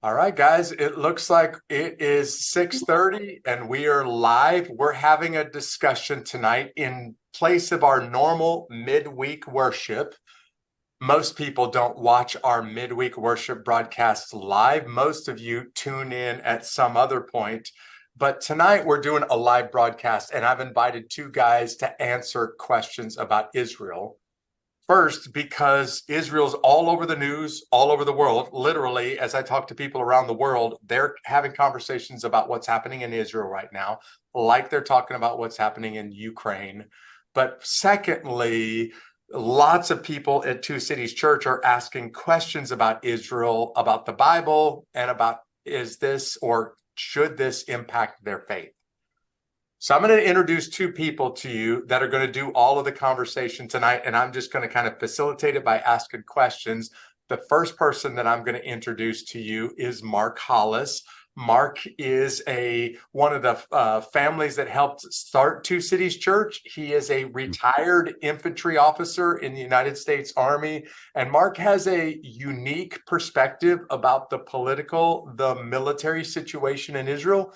All right, guys, it looks like it is 6:30 and we are live. We're having a discussion tonight in place of our normal midweek worship. Most people don't watch our midweek worship broadcasts live. Most of you tune in at some other point. But tonight we're doing a live broadcast, and I've invited two guys to answer questions about Israel. First, because Israel's all over the news, all over the world. Literally, as I talk to people around the world, they're having conversations about what's happening in Israel right now, like they're talking about what's happening in Ukraine. But secondly, lots of people at Two Cities Church are asking questions about Israel, about the Bible, and about is this or should this impact their faith? So I'm going to introduce two people to you that are going to do all of the conversation tonight, and I'm just going to kind of facilitate it by asking questions. The first person that I'm going to introduce to you is Mark Hollis. Mark is one of the families that helped start Two Cities Church. He is a retired infantry officer in the United States Army, and Mark has a unique perspective about the military situation in Israel,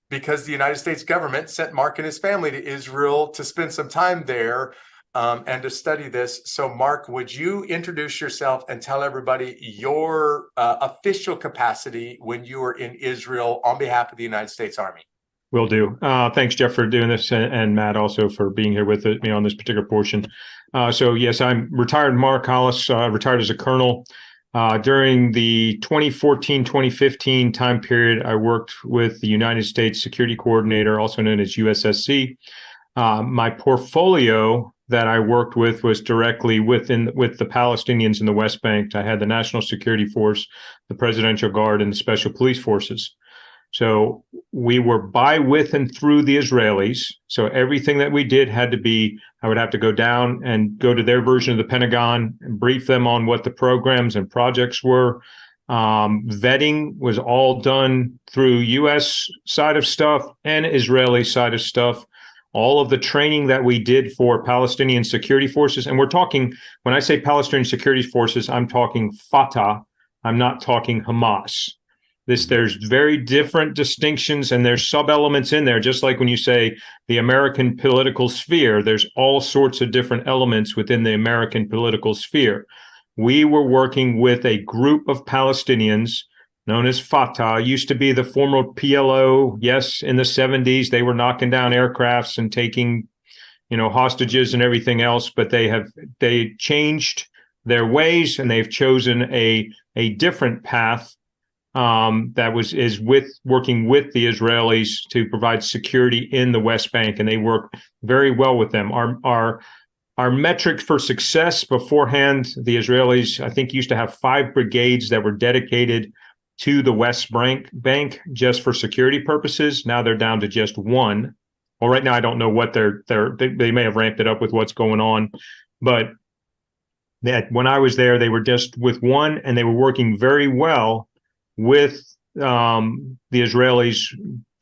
because the United States government sent Mark and his family to Israel to spend some time there and to study this. So, Mark, would you introduce yourself and tell everybody your official capacity when you were in Israel on behalf of the United States Army? Will do. Thanks, Jeff, for doing this, and Matt also for being here with me on this particular portion. So, yes, I'm retired Mark Hollis, retired as a colonel. During the 2014-2015 time period, I worked with the United States Security Coordinator, also known as USSC. My portfolio that I worked with was directly with the Palestinians in the West Bank. I had the National Security Force, the Presidential Guard, and the Special Police Forces. So we were by, with, and through the Israelis. So everything that we did had to be, I would have to go down and go to their version of the Pentagon and brief them on what the programs and projects were. Vetting was all done through U.S. side of stuff and Israeli side of stuff. All of the training that we did for Palestinian security forces, and we're talking, when I say Palestinian security forces, I'm talking Fatah. I'm not talking Hamas. There's very different distinctions, and there's sub-elements in there. Just like when you say the American political sphere, there's all sorts of different elements within the American political sphere. We were working with a group of Palestinians known as Fatah. Used to be the former PLO. Yes, in the 70s, they were knocking down aircrafts and taking, hostages and everything else. But they changed their ways, and they've chosen a different path. That is working with the Israelis to provide security in the West Bank, and they work very well with them. Our metric for success beforehand, the Israelis, I think, used to have 5 brigades that were dedicated to the West Bank just for security purposes. Now they're down to just 1. Well, right now I don't know what they may have ramped it up with what's going on, but when I was there, they were just with 1, and they were working very well with the Israelis,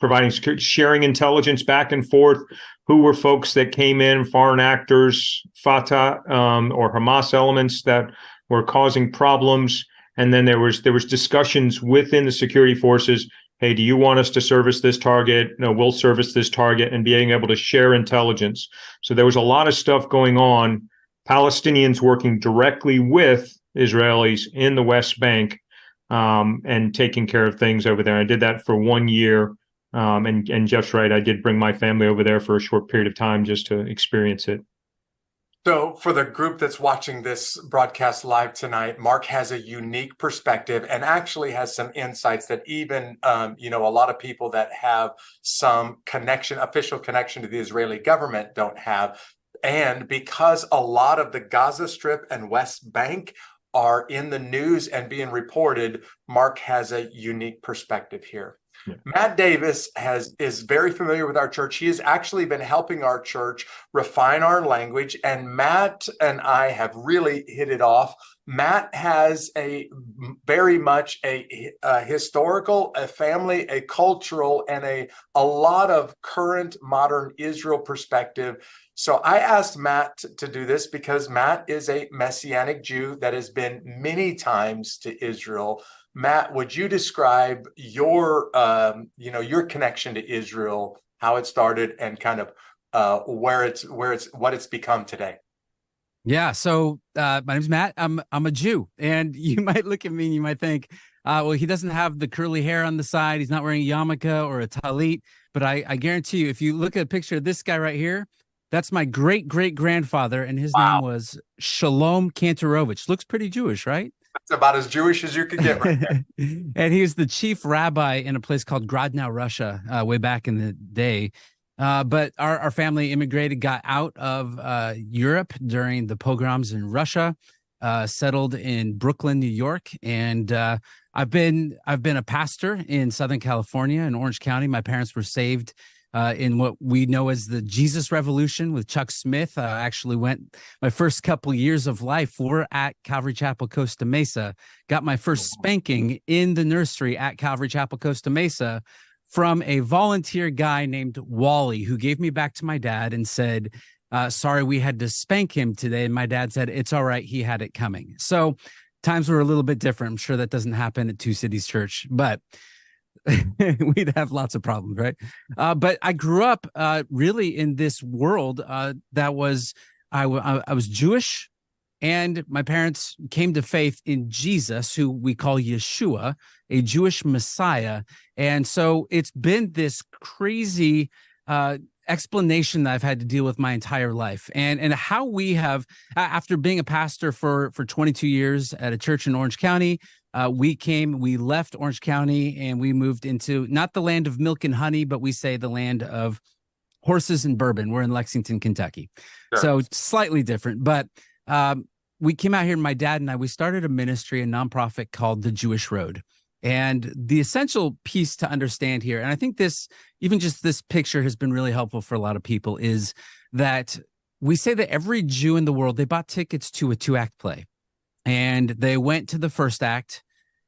providing security, sharing intelligence back and forth. Who were folks that came in, foreign actors, Fatah or Hamas elements that were causing problems, and then there was discussions within the security forces. Hey, do you want us to service this target? No, we'll service this target, and being able to share intelligence. So there was a lot of stuff going on. Palestinians working directly with Israelis in the West Bank. And taking care of things over there. I did that for 1 year. And Jeff's right, I did bring my family over there for a short period of time just to experience it. So for the group that's watching this broadcast live tonight, Mark has a unique perspective and actually has some insights that even, a lot of people that have some official connection to the Israeli government don't have. And because a lot of the Gaza Strip and West Bank are in the news and being reported, Mark has a unique perspective here. Yeah. Matt Davis is very familiar with our church. He has actually been helping our church refine our language, and Matt and I have really hit it off. Matt has very much a historical, a family, a cultural, and a lot of current modern Israel perspective. So I asked Matt to do this because Matt is a Messianic Jew that has been many times to Israel. Matt, would you describe your connection to Israel, how it started, and kind of what it's become today? Yeah. So my name's Matt. I'm a Jew, and you might look at me and you might think, well, he doesn't have the curly hair on the side. He's not wearing a yarmulke or a talit. But I guarantee you, if you look at a picture of this guy right here, that's my great great grandfather, and his name Wow, was Shalom Kantorovich. Looks pretty Jewish, right? that's about as Jewish as you could get right there. And he was the chief rabbi in a place called Grodno, Russia, way back in the day. But our family immigrated, got out of Europe during the pogroms in Russia, settled in Brooklyn, New York, and I've been a pastor in Southern California in Orange County. My parents were saved in what we know as the Jesus Revolution with Chuck Smith. I actually went my first couple years of life were at Calvary Chapel, Costa Mesa. Got my first spanking in the nursery at Calvary Chapel, Costa Mesa, from a volunteer guy named Wally, who gave me back to my dad and said, sorry, we had to spank him today. And my dad said, it's all right. He had it coming. So times were a little bit different. I'm sure that doesn't happen at Two Cities Church, but we'd have lots of problems, right? But I grew up really in this world that was, I was Jewish, and my parents came to faith in Jesus, who we call Yeshua, a Jewish Messiah. And so it's been this crazy explanation that I've had to deal with my entire life. And how we have, after being a pastor for 22 years at a church in Orange County, we left Orange County and we moved into not the land of milk and honey, but we say the land of horses and bourbon. We're in Lexington, Kentucky. Sure. So slightly different, but we came out here, my dad and I, we started a ministry, a nonprofit called The Jewish Road. And the essential piece to understand here, and I think even just this picture has been really helpful for a lot of people, is that we say that every Jew in the world, they bought tickets to a 2-act play. And they went to the first act,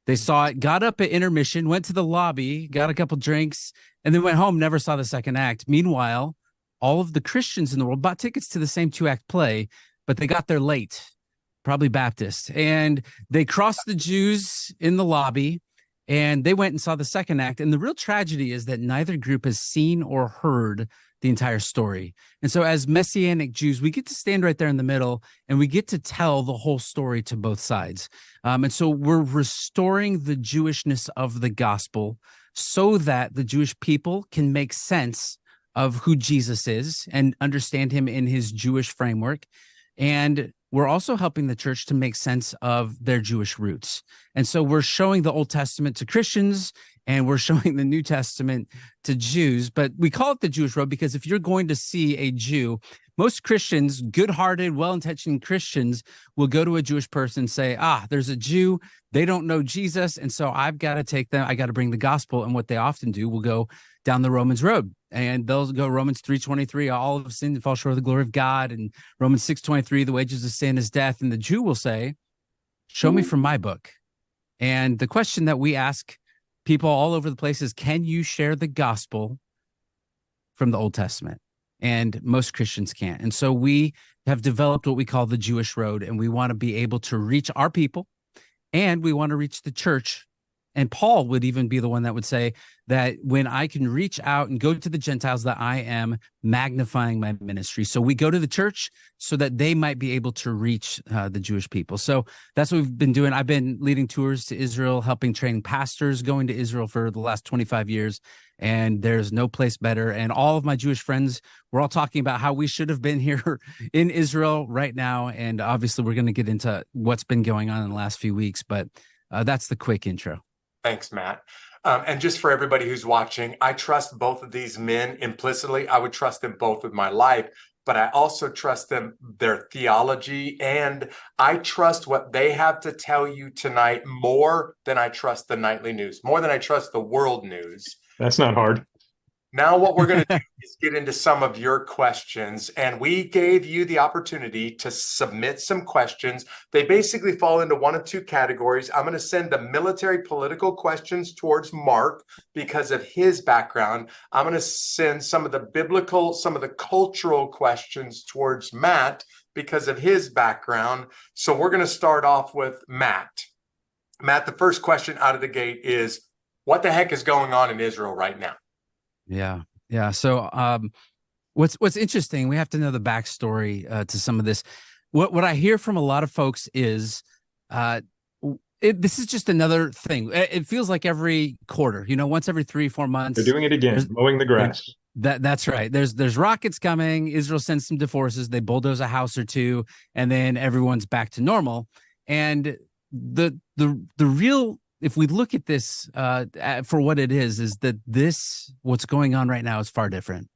they saw it, got up at intermission, went to the lobby, got a couple drinks, and then went home, never saw the second act. Meanwhile, all of the Christians in the world bought tickets to the same 2-act play, but they got there late, probably Baptist. And they crossed the Jews in the lobby, and they went and saw the second act. And the real tragedy is that neither group has seen or heard the entire story. And so as Messianic Jews, we get to stand right there in the middle, and we get to tell the whole story to both sides. And so we're restoring the Jewishness of the gospel so that the Jewish people can make sense of who Jesus is and understand him in his Jewish framework. And we're also helping the church to make sense of their Jewish roots. And so we're showing the Old Testament to Christians, and we're showing the New Testament to Jews. But we call it the Jewish Road because if you're going to see a Jew, most Christians, good-hearted, well-intentioned Christians, will go to a Jewish person and say, there's a Jew, they don't know Jesus, and so I've got to take them, I got to bring the gospel. And what they often do will go down the Romans road, and they'll go Romans 3:23, all of sin fall short of the glory of God, and Romans 6:23, the wages of sin is death. And the Jew will say, show me from my book. And the question that we ask people all over the place is, can you share the gospel from the Old Testament? And most Christians can't. And so we have developed what we call the Jewish Road, and we want to be able to reach our people, and we want to reach the church. And Paul would even be the one that would say that when I can reach out and go to the Gentiles, that I am magnifying my ministry. So we go to the church so that they might be able to reach the Jewish people. So that's what we've been doing. I've been leading tours to Israel, helping train pastors, going to Israel for the last 25 years. And there's no place better. And all of my Jewish friends, we're all talking about how we should have been here in Israel right now. And obviously, we're going to get into what's been going on in the last few weeks. But that's the quick intro. Thanks, Matt. And just for everybody who's watching, I trust both of these men implicitly. I would trust them both with my life, but I also trust them, their theology, and I trust what they have to tell you tonight more than I trust the nightly news, more than I trust the world news. That's not hard. Now what we're going to do is get into some of your questions, and we gave you the opportunity to submit some questions. They basically fall into one of two categories. I'm going to send the military political questions towards Mark because of his background. I'm going to send some of the biblical, some of the cultural questions towards Matt because of his background. So we're going to start off with Matt. Matt, the first question out of the gate is, what the heck is going on in Israel right now? Yeah. So, what's interesting, we have to know the backstory to some of this. What I hear from a lot of folks is, this is just another thing. It feels like every quarter, once every 3-4 months. They're doing it again, mowing the grass. That's right. There's rockets coming. Israel sends some forces. They bulldoze a house or two, and then everyone's back to normal. And the real, if we look at this for what it is that what's going on right now is far different.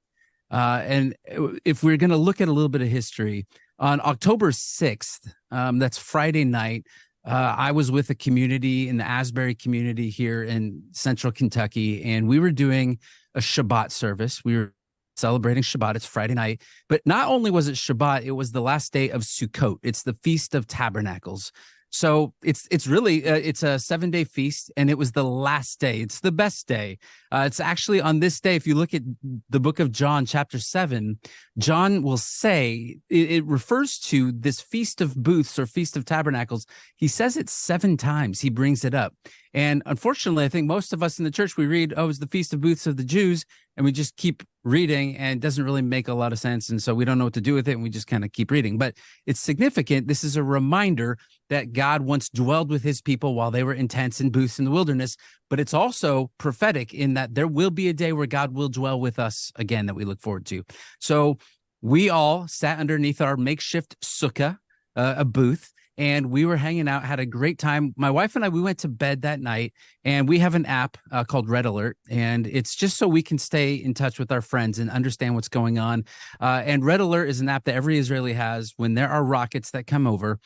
And if we're going to look at a little bit of history, on October 6th, that's Friday night, I was with a community in the Asbury community here in central Kentucky, and we were doing a Shabbat service. We were celebrating Shabbat. It's Friday night. But not only was it Shabbat, it was the last day of Sukkot. It's the Feast of Tabernacles. So it's really it's a 7-day feast, and it was the last day. It's the best day. It's actually on this day. If you look at the book of John, chapter 7, John will say it refers to this Feast of Booths or Feast of Tabernacles. He says it 7 times. He brings it up. And unfortunately, I think most of us in the church, we read, oh, it's the Feast of Booths of the Jews, and we just keep reading, and it doesn't really make a lot of sense. And so we don't know what to do with it, and we just kind of keep reading. But it's significant. This is a reminder that God once dwelled with his people while they were in tents and booths in the wilderness. But it's also prophetic in that there will be a day where God will dwell with us again that we look forward to. So we all sat underneath our makeshift sukkah, a booth, and we were hanging out, had a great time. My wife and I, we went to bed that night, and we have an app called Red Alert, and it's just so we can stay in touch with our friends and understand what's going on. And Red Alert is an app that every Israeli has. When there are rockets that come over,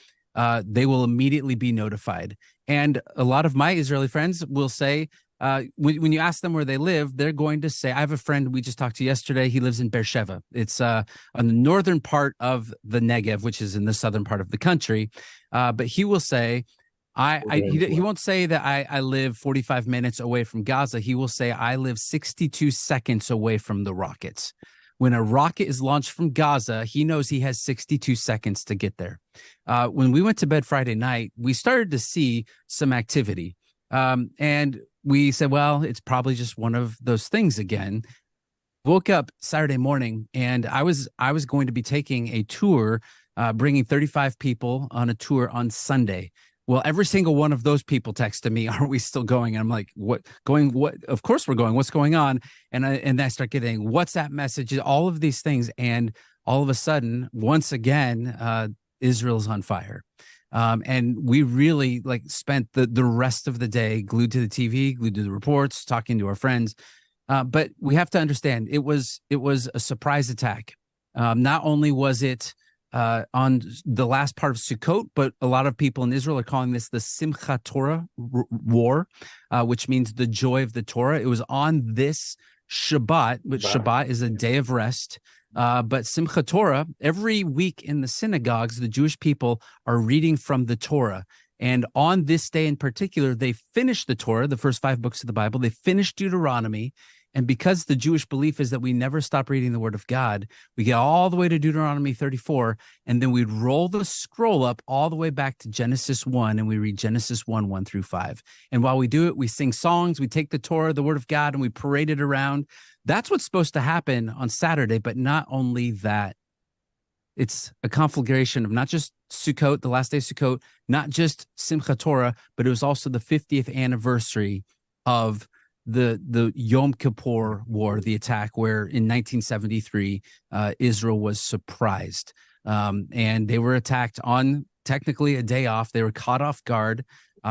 they will immediately be notified. And a lot of my Israeli friends will say, when you ask them where they live, they're going to say, I have a friend we just talked to yesterday. He lives in Beersheba. It's on the northern part of the Negev, which is in the southern part of the country. But he will say, he won't say that I live 45 minutes away from Gaza. He will say, I live 62 seconds away from the rockets. When a rocket is launched from Gaza, he knows he has 62 seconds to get there. When we went to bed Friday night, we started to see some activity. And we said, well, it's probably just one of those things again. Woke up Saturday morning, and I was going to be taking a tour, bringing 35 people on a tour on Sunday. Well, every single one of those people texted me, are we still going? And I'm like, what? Of course we're going. What's going on? And I start getting WhatsApp messages, all of these things. And all of a sudden, once again, Israel's on fire. And we really spent the rest of the day glued to the TV, glued to the reports, talking to our friends. But we have to understand it was a surprise attack. Not only was it on the last part of Sukkot, but a lot of people in Israel are calling this the Simchat Torah war, which means the joy of the Torah. It was on this Shabbat, which Shabbat is a day of rest. But Simchat Torah, every week in the synagogues, the Jewish people are reading from the Torah. And on this day in particular, they finished the Torah, the first 5 books of the Bible. They finished Deuteronomy. And because the Jewish belief is that we never stop reading the word of God, we get all the way to Deuteronomy 34, and then we'd roll the scroll up all the way back to Genesis 1, and we read Genesis 1 through 5. And while we do it, we sing songs, we take the Torah, the word of God, and we parade it around. That's what's supposed to happen on Saturday, but not only that. It's a conflagration of not just Sukkot, the last day of Sukkot, not just Simchat Torah, but it was also the 50th anniversary of the Yom Kippur War, the attack where in 1973, Israel was surprised. And they were attacked on technically a day off. They were caught off guard,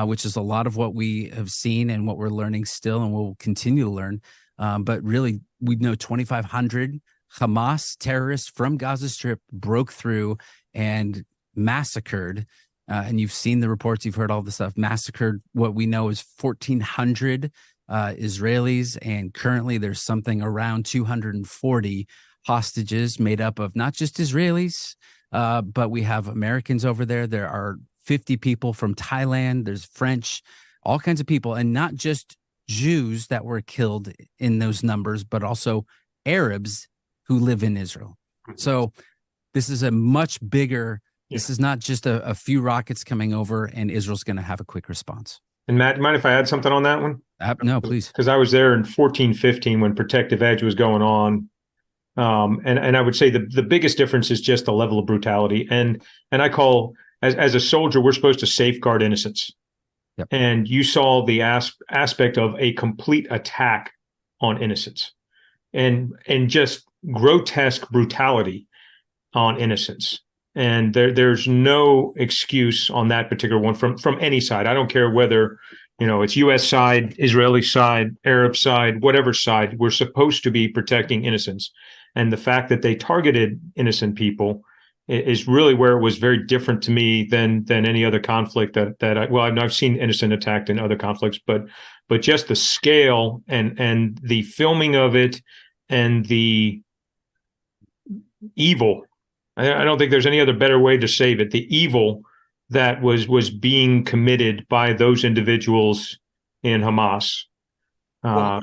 which is a lot of what we have seen and what we're learning still and we'll continue to learn. But really, we know 2,500 Hamas terrorists from Gaza Strip broke through and massacred. And you've seen the reports, you've heard all the stuff, massacred what we know is 1,400 Israelis, and currently there's something around 240 hostages made up of not just Israelis, but we have Americans over there. There are 50 people from Thailand. There's French, all kinds of people, and not just Jews that were killed in those numbers, but also Arabs who live in Israel. So this is a much bigger, this is not just a few rockets coming over and Israel's going to have a quick response. And Matt, you mind if I add something on that one? No, please. Because I was there in 14-15 when Protective Edge was going on. And I would say the biggest difference is just the level of brutality. And I call, as a soldier, we're supposed to safeguard innocence. Yep. And you saw the aspect of a complete attack on innocence and just grotesque brutality on innocence. And there's no excuse on that particular one from any side. I don't care whether, it's U.S. side, Israeli side, Arab side, whatever side. We're supposed to be protecting innocence. And the fact that they targeted innocent people is really where it was very different to me than any other conflict I've seen innocent attacked in other conflicts, but just the scale and the filming of it and the evil. I don't think there's any other better way to save it. The evil that was being committed by those individuals in Hamas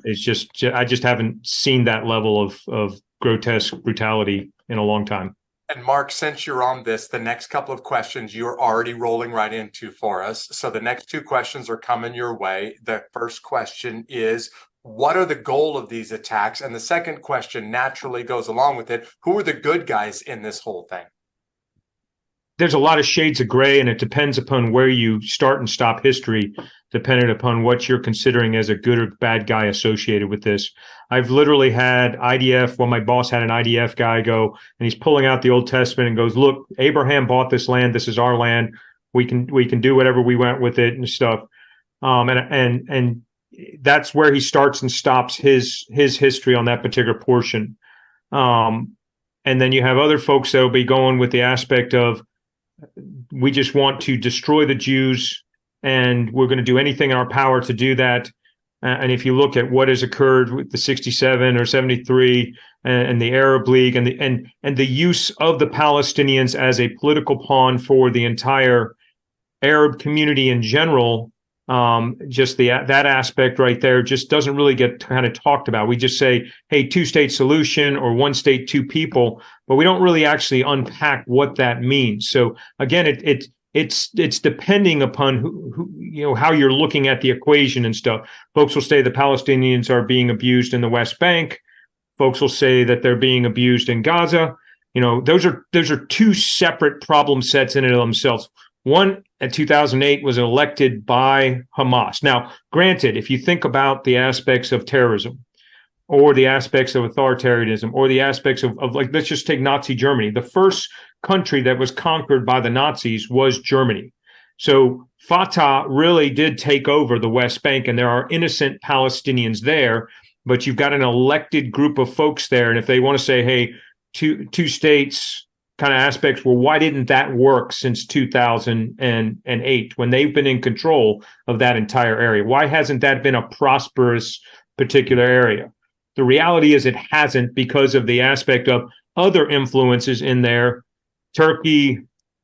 is just, I just haven't seen that level of grotesque brutality in a long time. And Mark, since you're on this, the next couple of questions you're already rolling right into for us. So the next two questions are coming your way. The first question is, what are the goal of these attacks? And the second question naturally goes along with it. Who are the good guys in this whole thing? There's a lot of shades of gray, and it depends upon where you start and stop history, depending upon what you're considering as a good or bad guy associated with this. I've literally had IDF, my boss had an IDF guy go, and he's pulling out the Old Testament and goes, look, Abraham bought this land. This is our land. We can do whatever we want with it and stuff. And that's where he starts and stops his history on that particular portion. And then you have other folks that will be going with the aspect of, we just want to destroy the Jews, and we're going to do anything in our power to do that. And if you look at what has occurred with the 67 or 73 and the Arab League and the use of the Palestinians as a political pawn for the entire Arab community in general, just that aspect right there just doesn't really get kind of talked about. We just say, hey, two-state solution or one state, two people, but we don't really actually unpack what that means. So again, it's depending upon who how you're looking at the equation and stuff. Folks will say the Palestinians are being abused in the West Bank. Folks will say that they're being abused in Gaza. Those are two separate problem sets in and of themselves. One, in 2008, was elected by Hamas. Now, granted, if you think about the aspects of terrorism or the aspects of authoritarianism or the aspects of like, let's just take Nazi Germany. The first country that was conquered by the Nazis was Germany. So Fatah really did take over the West Bank, and there are innocent Palestinians there, but you've got an elected group of folks there. And if they want to say, hey, two states kind of aspects, well, why didn't that work since 2008 when they've been in control of that entire area? Why hasn't that been a prosperous particular area? The reality is it hasn't, because of the aspect of other influences in there. Turkey,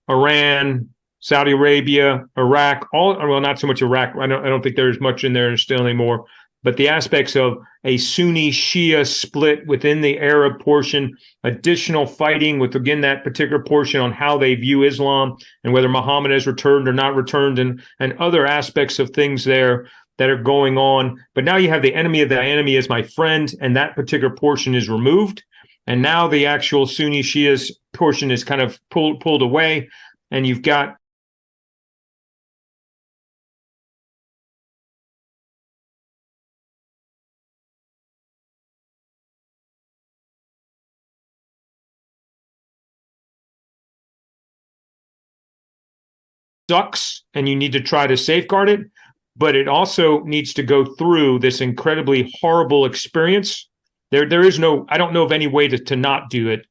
Iran, Saudi Arabia, Iraq, not so much Iraq. I don't think there's much in there still anymore. But the aspects of a Sunni Shia split within the Arab portion, additional fighting with, again, that particular portion on how they view Islam and whether Muhammad has returned or not returned, and other aspects of things there that are going on. But now you have the enemy of the enemy as my friend, and that particular portion is removed. And now the actual Sunni Shia portion is kind of pulled away, and you've got sucks, and you need to try to safeguard it, but it also needs to go through this incredibly horrible experience. There is no, I don't know of any way to not do it,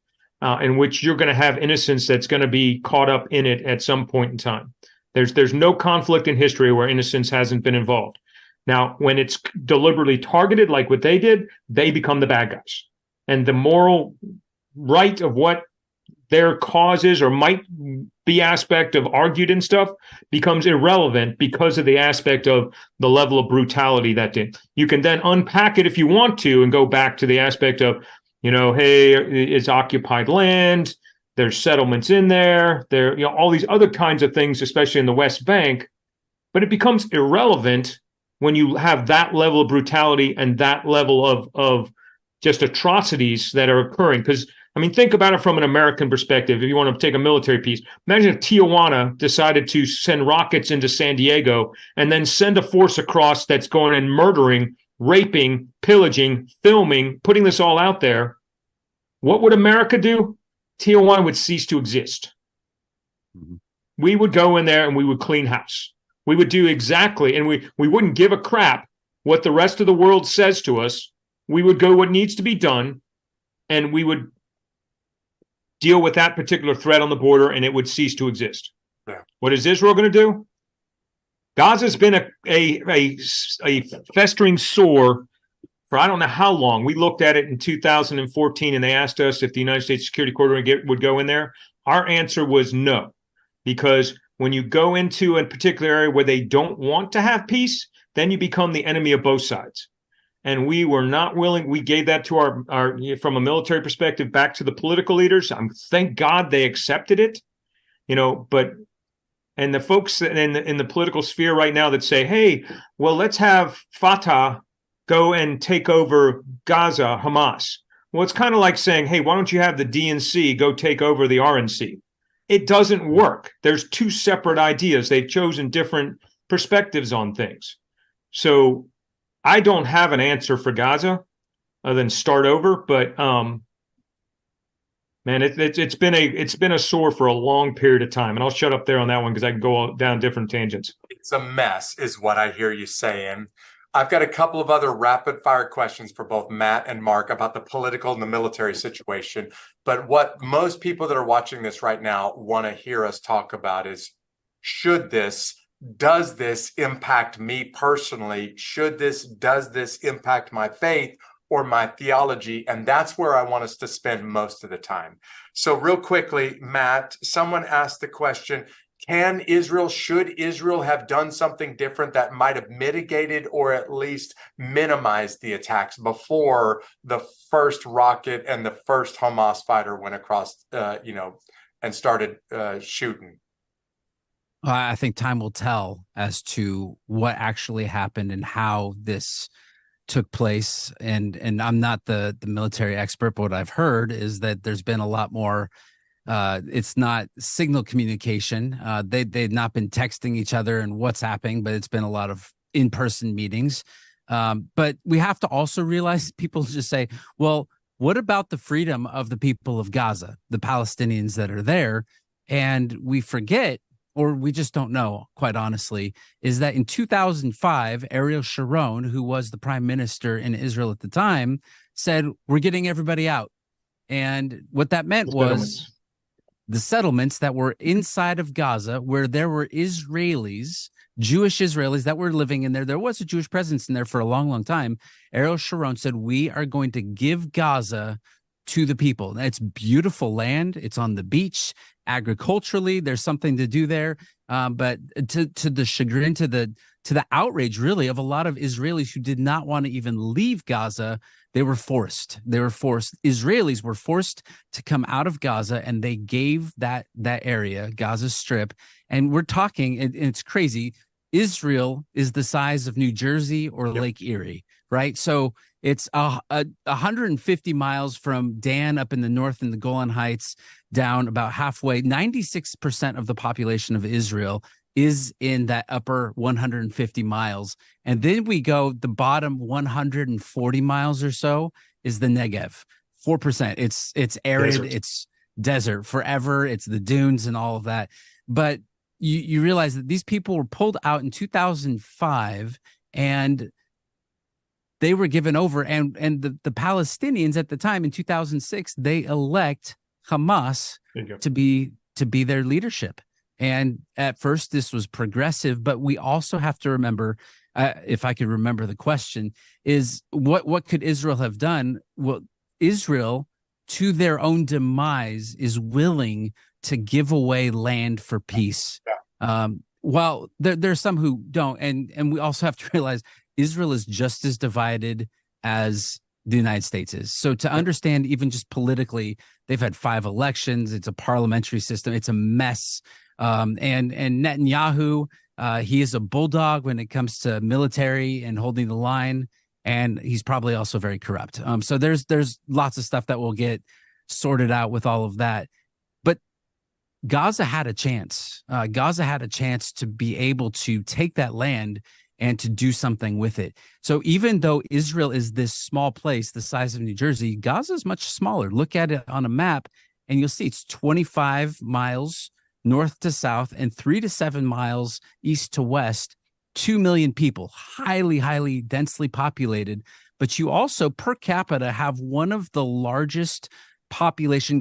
in which you're going to have innocence that's going to be caught up in it at some point in time. There's no conflict in history where innocence hasn't been involved. Now, when it's deliberately targeted, like what they did, they become the bad guys. And the moral right of what their cause is or might be aspect of argued and stuff becomes irrelevant because of the aspect of the level of brutality that did. You can then unpack it if you want to and go back to the aspect of, hey, it's occupied land, there's settlements in there, all these other kinds of things, especially in the West Bank, But it becomes irrelevant when you have that level of brutality and that level of just atrocities that are occurring. Because, I mean, think about it from an American perspective. If you want to take a military piece, imagine if Tijuana decided to send rockets into San Diego and then send a force across that's going and murdering, raping, pillaging, filming, putting this all out there. What would America do? Tijuana would cease to exist. Mm-hmm. We would go in there and we would clean house. We would do exactly, and we wouldn't give a crap what the rest of the world says to us. We would go what needs to be done, and we would deal with that particular threat on the border, and it would cease to exist. Yeah. What is Israel going to do? Gaza's been a festering sore for I don't know how long. We looked at it in 2014, and they asked us if the United States Security Corps would go in there. Our answer was no, because when you go into a particular area where they don't want to have peace, then you become the enemy of both sides. And we were not willing. We gave that to our from a military perspective back to the political leaders. Thank God they accepted it, but and the folks in the political sphere right now that say, hey, well, let's have Fatah go and take over Gaza, Hamas. Well, it's kind of like saying, hey, why don't you have the DNC go take over the RNC? It doesn't work. There's two separate ideas. They've chosen different perspectives on things. So I don't have an answer for Gaza other than start over. But man, it's been a sore for a long period of time. And I'll shut up there on that one because I can go down different tangents. It's a mess, is what I hear you saying. I've got a couple of other rapid fire questions for both Matt and Mark about the political and the military situation. But what most people that are watching this right now want to hear us talk about is, does this impact me personally? Does this impact my faith or my theology? And that's where I want us to spend most of the time. So real quickly, Matt, someone asked the question, should Israel have done something different that might have mitigated or at least minimized the attacks before the first rocket and the first Hamas fighter went across, and started shooting? I think time will tell as to what actually happened and how this took place. And I'm not the military expert, but what I've heard is that there's been a lot more. It's not signal communication. They've not been texting each other and WhatsApping, but it's been a lot of in-person meetings. But we have to also realize people just say, well, what about the freedom of the people of Gaza, the Palestinians that are there? And we forget, or we just don't know, quite honestly, is that in 2005, Ariel Sharon, who was the prime minister in Israel at the time, said, we're getting everybody out. And what that meant was the settlements that were inside of Gaza, where there were Israelis, Jewish Israelis that were living in there. There was a Jewish presence in there for a long, long time. Ariel Sharon said, we are going to give Gaza to the people. It's beautiful land. It's on the beach. Agriculturally, there's something to do there. But to the chagrin, to the outrage, really, of a lot of Israelis who did not want to even leave Gaza, they were forced. Israelis were forced to come out of Gaza, and they gave that area, Gaza Strip. And we're talking, and it's crazy, Israel is the size of New Jersey or Lake Erie, right? So it's 150 miles from Dan up in the north in the Golan Heights down about halfway. 96% of the population of Israel is in that upper 150 miles. And then we go, the bottom 140 miles or so is the Negev, 4%. It's arid, desert. It's desert forever. It's the dunes and all of that. But you realize that these people were pulled out in 2005 and they were given over. And the Palestinians at the time in 2006, they elect Hamas to be their leadership. And at first, this was progressive, but we also have to remember, if I could remember the question, is what could Israel have done? Well, Israel, to their own demise, is willing to give away land for peace. Well, there's some who don't, and we also have to realize Israel is just as divided as the United States is. So to understand, even just politically, they've had 5 elections. It's a parliamentary system. It's a mess. And Netanyahu, He is a bulldog when it comes to military and holding the line, and he's probably also very corrupt. So there's lots of stuff that will get sorted out with all of that. But Gaza had a chance. Gaza had a chance to be able to take that land and to do something with it. So even though Israel is this small place, the size of New Jersey, Gaza is much smaller. Look at it on a map, and you'll see it's 25 miles north to south and 3 to 7 miles east to west. 2 million people, highly, highly densely populated. But you also, per capita, have one of the largest population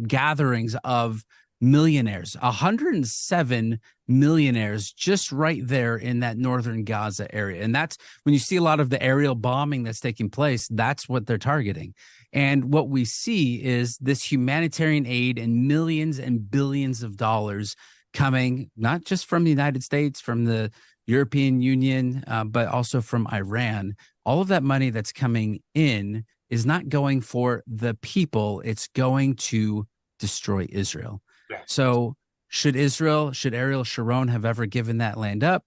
gatherings of millionaires, 107 millionaires just right there in that northern Gaza area. And that's when you see a lot of the aerial bombing that's taking place, that's what they're targeting. And what we see is this humanitarian aid and millions and billions of dollars coming, not just from the United States, from the European Union, but also from Iran. All of that money that's coming in is not going for the people. It's going to destroy Israel. Yeah. So should Ariel Sharon have ever given that land up?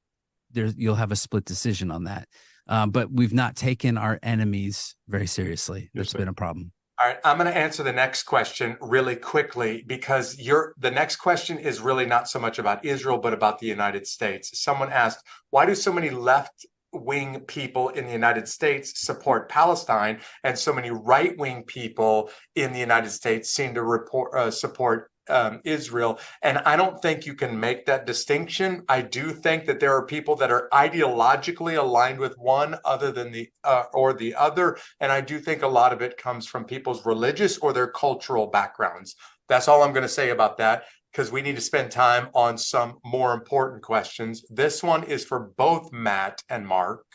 You'll have a split decision on that. But we've not taken our enemies very seriously. There's been a problem. All right, I'm going to answer the next question really quickly because the next question is really not so much about Israel, but about the United States. Someone asked, why do so many left-wing people in the United States support Palestine and so many right-wing people in the United States seem to support Israel? And I don't think you can make that distinction. I do think that there are people that are ideologically aligned with one other than the other. And I do think a lot of it comes from people's religious or their cultural backgrounds. That's all I'm going to say about that, because we need to spend time on some more important questions. This one is for both Matt and Mark.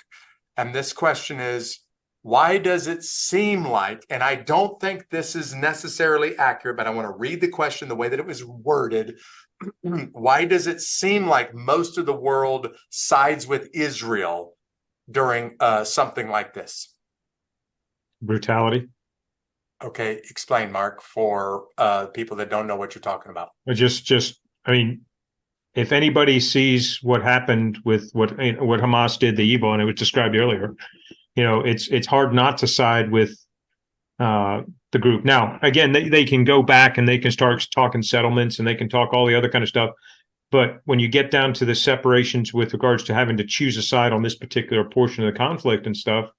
And this question is, why does it seem like, and I don't think this is necessarily accurate, but I want to read the question the way that it was worded. Why does it seem like most of the world sides with Israel during something like this? Brutality. Okay, explain, Mark, for people that don't know what you're talking about. I mean, if anybody sees what happened with what Hamas did, the evil, and it was described earlier, it's hard not to side with the group. Now, again, they can go back and they can start talking settlements and they can talk all the other kind of stuff. But when you get down to the separations with regards to having to choose a side on this particular portion of the conflict and stuff,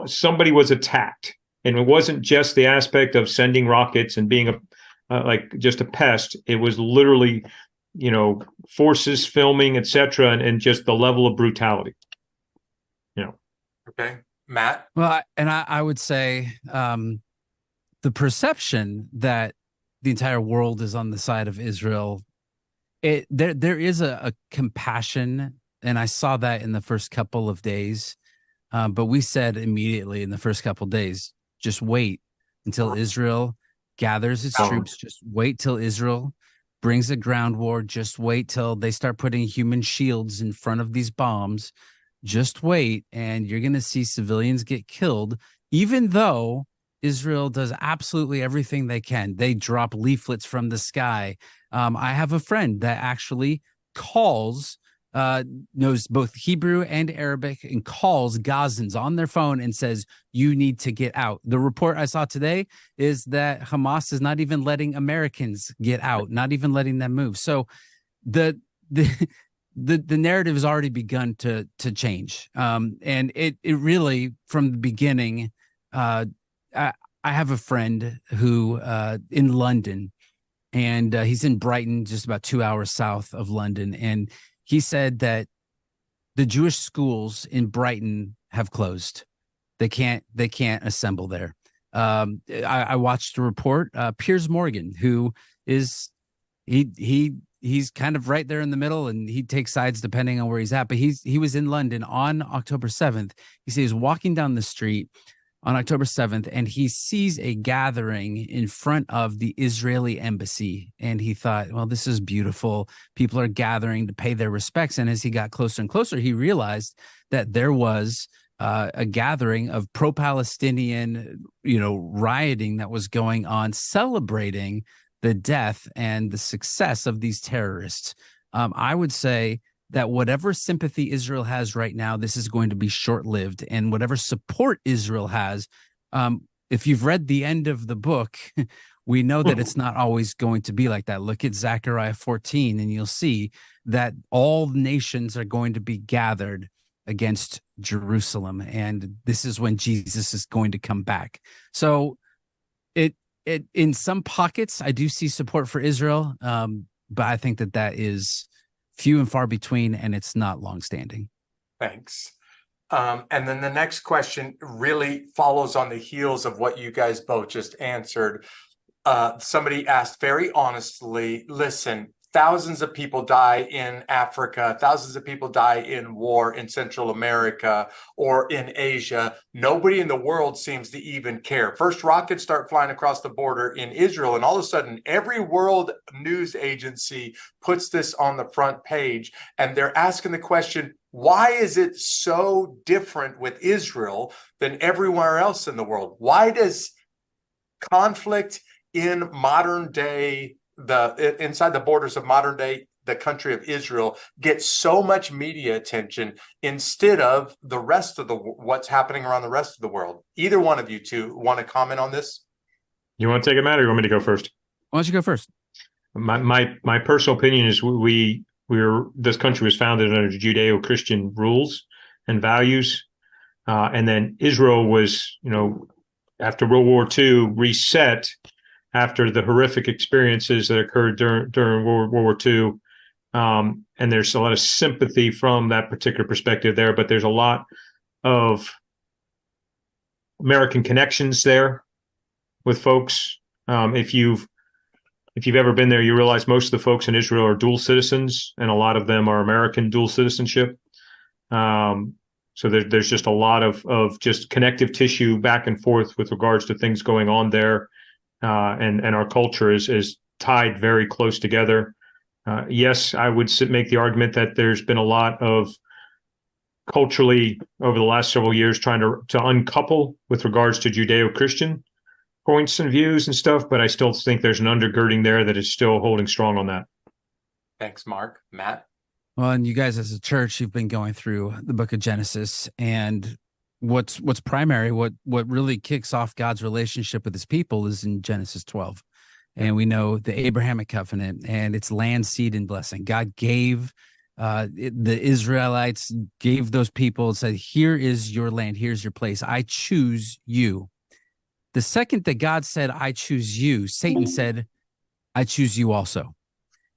somebody was attacked, and it wasn't just the aspect of sending rockets and being just a pest. It was literally, forces filming, etc., and just the level of brutality. Okay, Matt. Well, I would say the perception that the entire world is on the side of Israel, there is a compassion, and I saw that in the first couple of days. But we said immediately in the first couple of days, just wait until Israel gathers its troops. Just wait till Israel brings a ground war. Just wait till they start putting human shields in front of these bombs. Just wait, and you're going to see civilians get killed, even though Israel does absolutely everything they can. They drop leaflets from the sky. I have a friend that actually knows both Hebrew and Arabic, and calls Gazans on their phone and says, you need to get out. The report I saw today is that Hamas is not even letting Americans get out, not even letting them move. So the narrative has already begun to change. And it really, from the beginning, I have a friend who in London, and he's in Brighton, just about 2 hours south of London. And he said that the Jewish schools in Brighton have closed. They can't assemble there. I watched a report. Piers Morgan, who is he's kind of right there in the middle, and he takes sides depending on where he's at. But he was in London on October 7th. He says he was walking down the street on October 7th, and he sees a gathering in front of the Israeli embassy. And he thought, well, this is beautiful. People are gathering to pay their respects. And as he got closer and closer, he realized that there was a gathering of pro-Palestinian, rioting that was going on, celebrating the death and the success of these terrorists. I would say that whatever sympathy Israel has right now, this is going to be short-lived, and whatever support Israel has, if you've read the end of the book, we know that it's not always going to be like that. Look at Zechariah 14, and you'll see that all nations are going to be gathered against Jerusalem, and this is when Jesus is going to come back. So it in some pockets, I do see support for Israel, but I think that is few and far between, and it's not longstanding. Thanks. And then the next question really follows on the heels of what you guys both just answered. Somebody asked very honestly, listen, thousands of people die in Africa, thousands of people die in war in Central America or in Asia. Nobody in the world seems to even care. First rockets start flying across the border in Israel, and all of a sudden, every world news agency puts this on the front page, and they're asking the question, why is it so different with Israel than everywhere else in the world? Why does conflict in modern day, inside the borders of modern day, the country of Israel, get so much media attention instead of the rest of what's happening around the rest of the world? Either one of you two want to comment on this? You want to take it, Matt, or you want me to go first? Why don't you go first? My personal opinion is this country was founded under Judeo-Christian rules and values, and then Israel was, after World War II, reset after the horrific experiences that occurred during World War II. And there's a lot of sympathy from that particular perspective there, but there's a lot of American connections there with folks. If you've ever been there, you realize most of the folks in Israel are dual citizens, and a lot of them are American dual citizenship. So there's just a lot of just connective tissue back and forth with regards to things going on there. And our culture is tied very close together. Yes, I would make the argument that there's been a lot of culturally over the last several years trying to uncouple with regards to Judeo-Christian points and views and stuff, but I still think there's an undergirding there that is still holding strong on that. Thanks, Mark. Matt? Well, and you guys as a church, you've been going through the book of Genesis, and what's primary, what really kicks off God's relationship with his people is in Genesis 12. And we know the Abrahamic covenant and its land, seed, and blessing. God gave the Israelites, gave those people, said, here is your land, here's your place. I choose you. The second that God said, I choose you, Satan said, I choose you also.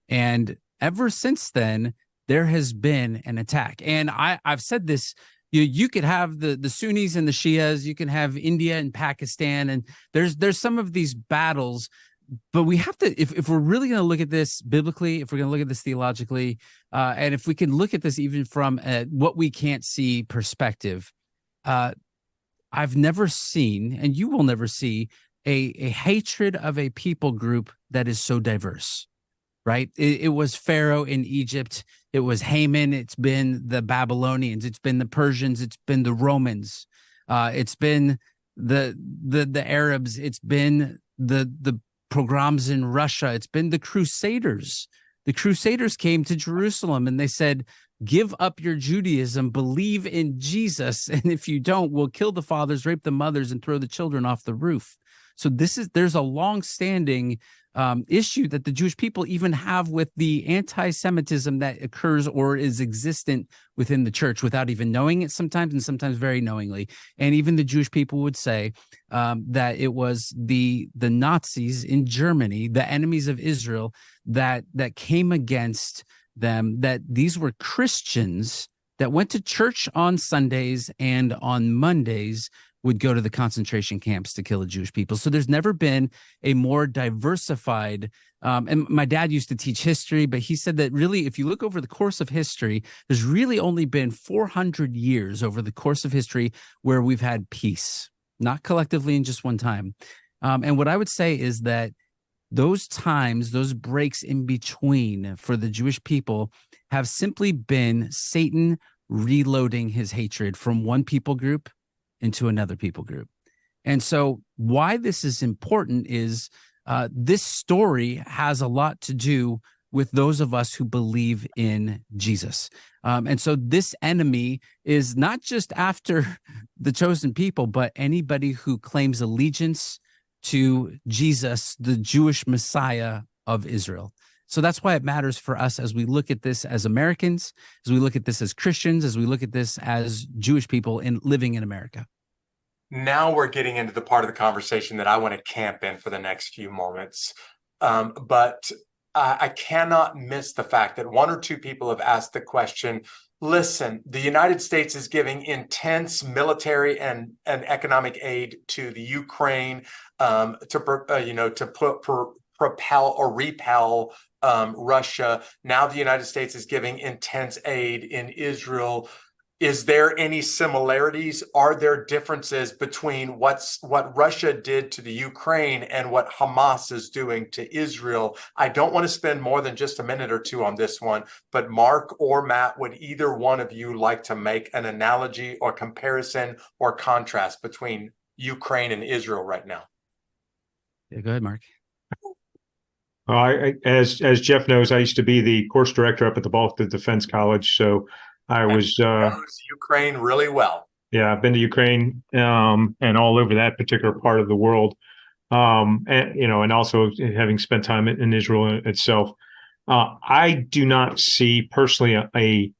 And ever since then, there has been an attack. And I've said this, you could have the Sunnis and the Shias, you can have India and Pakistan, and there's some of these battles, but we have to, if we're really going to look at this biblically, if we're going to look at this theologically, and if we can look at this even from what we can't see perspective, I've never seen, and you will never see, a hatred of a people group that is so diverse. Right? It was Pharaoh in Egypt. It was Haman. It's been the Babylonians. It's been the Persians. It's been the Romans. It's been the Arabs. It's been the pogroms in Russia. It's been the Crusaders. The Crusaders came to Jerusalem and they said, give up your Judaism, believe in Jesus. And if you don't, we'll kill the fathers, rape the mothers, and throw the children off the roof. So there's a long-standing issue that the Jewish people even have with the anti-Semitism that occurs or is existent within the church without even knowing it sometimes, and sometimes very knowingly. And even the Jewish people would say that it was the Nazis in Germany, the enemies of Israel, that came against them, that these were Christians that went to church on Sundays and on Mondays would go to the concentration camps to kill the Jewish people. So there's never been a more diversified, and my dad used to teach history, but he said that really, if you look over the course of history, there's really only been 400 years over the course of history where we've had peace, not collectively in just one time. And what I would say is that those times, those breaks in between for the Jewish people have simply been Satan reloading his hatred from one people group into another people group. And so why this is important is This story has a lot to do with those of us who believe in Jesus. And so this enemy is not just after the chosen people, but anybody who claims allegiance to Jesus, the Jewish Messiah of Israel. So that's why it matters for us as we look at this as Americans, as we look at this as Christians, as we look at this as Jewish people living in America. Now we're getting into the part of the conversation that I want to camp in for the next few moments. But I cannot miss the fact that one or two people have asked the question, listen, the United States is giving intense military and economic aid to the Ukraine to propel or repel Russia. Now the United States is giving intense aid in Israel. Is there any similarities? Are there differences between what Russia did to the Ukraine and what Hamas is doing to Israel? I don't want to spend more than just a minute or two on this one, but Mark or Matt, would either one of you like to make an analogy or comparison or contrast between Ukraine and Israel right now? Yeah, go ahead, Mark. As Jeff knows, I used to be the course director up at the Baltic Defense College, so I was knows Ukraine really well. Yeah, I've been to Ukraine and all over that particular part of the world, and also having spent time in Israel itself. I do not see personally a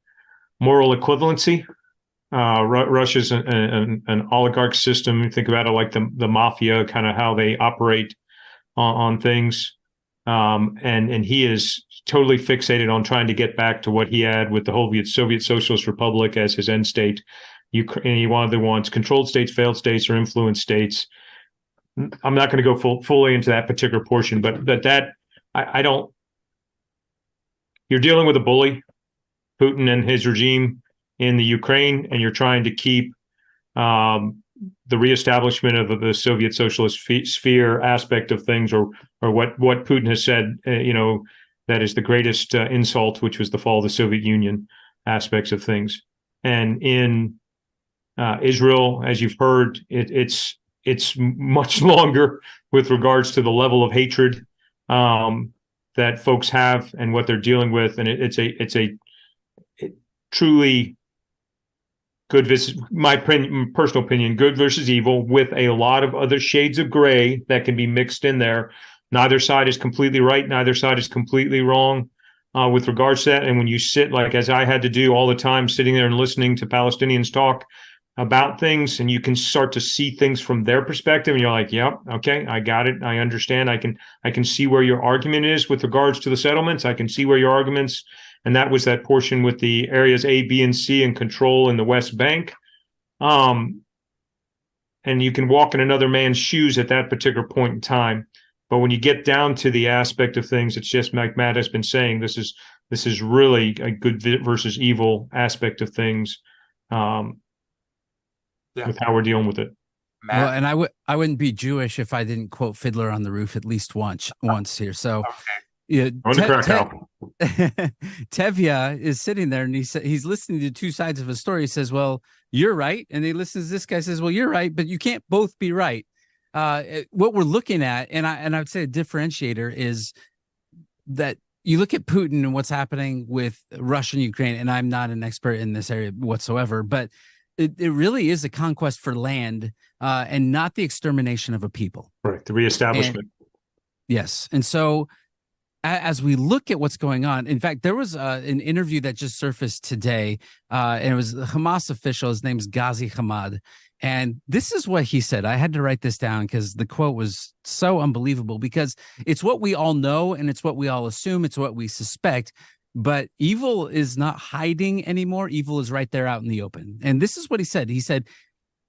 moral equivalency. Russia's an oligarch system. Think about it like the mafia, kind of how they operate on things. And he is totally fixated on trying to get back to what he had with the whole Soviet Socialist Republic as his end state. He wants controlled states, failed states, or influenced states. I'm not going to go fully into that particular portion, but that I don't. You're dealing with a bully, Putin and his regime in the Ukraine, and you're trying to keep the reestablishment of the Soviet socialist sphere aspect of things, or what Putin has said, that is the greatest insult, which was the fall of the Soviet Union aspects of things. And in Israel, as you've heard, it's much longer with regards to the level of hatred that folks have and what they're dealing with, and it's a truly good my personal opinion, good versus evil, with a lot of other shades of gray that can be mixed in there. Neither side is completely right. Neither side is completely wrong with regards to that. And when you sit, like as I had to do all the time, sitting there and listening to Palestinians talk about things, and you can start to see things from their perspective, and you're like, yep, okay, I got it. I understand. I can see where your argument is with regards to the settlements. I can see where your arguments. And that was that portion with the areas A, B, and C in control in the West Bank. And you can walk in another man's shoes at that particular point in time. But when you get down to the aspect of things, it's just like Matt has been saying, this is really a good versus evil aspect of things with how we're dealing with it. Matt? Well, and I wouldn't be Jewish if I didn't quote Fiddler on the Roof at least once here. So. Okay. Yeah, Tevya is sitting there, and he's listening to two sides of a story. He says, "Well, you're right," and he listens. This guy says, "Well, you're right, but you can't both be right." What we're looking at, and I would say a differentiator is that you look at Putin and what's happening with Russia and Ukraine. And I'm not an expert in this area whatsoever, but it really is a conquest for land and not the extermination of a people. Right, the reestablishment. Yes, and so. As we look at what's going on, in fact, there was an interview that just surfaced today, and it was a Hamas official. His name's Ghazi Hamad. And this is what he said. I had to write this down because the quote was so unbelievable, because it's what we all know and it's what we all assume. It's what we suspect. But evil is not hiding anymore. Evil is right there out in the open. And this is what he said. He said,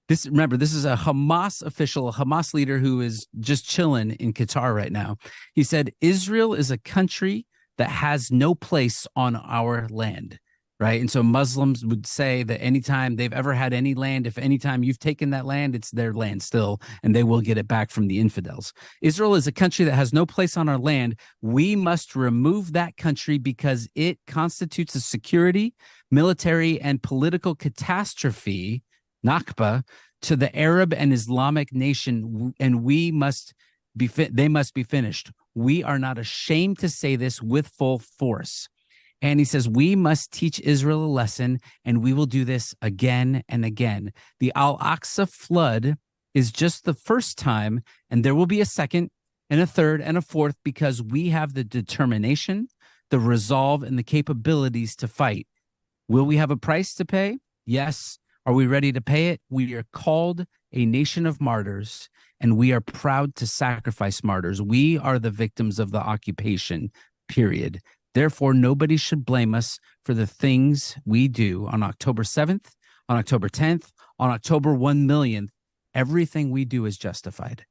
this is a Hamas official, a Hamas leader who is just chilling in Qatar right now. He said, Israel is a country that has no place on our land, right? And so Muslims would say that anytime they've ever had any land, if anytime you've taken that land, it's their land still, and they will get it back from the infidels. Israel is a country that has no place on our land. We must remove that country because it constitutes a security, military, and political catastrophe, Nakba, to the Arab and Islamic nation, and we must they must be finished. We are not ashamed to say this with full force. And he says, we must teach Israel a lesson, and we will do this again and again. The Al-Aqsa flood is just the first time, and there will be a second and a third and a fourth, because we have the determination, the resolve, and the capabilities to fight. Will we have a price to pay? Yes. Are we ready to pay it? We are called a nation of martyrs, and we are proud to sacrifice martyrs. We are the victims of the occupation, period. Therefore, nobody should blame us for the things we do on October 7th, on October 10th, on October 1 millionth. Everything we do is justified.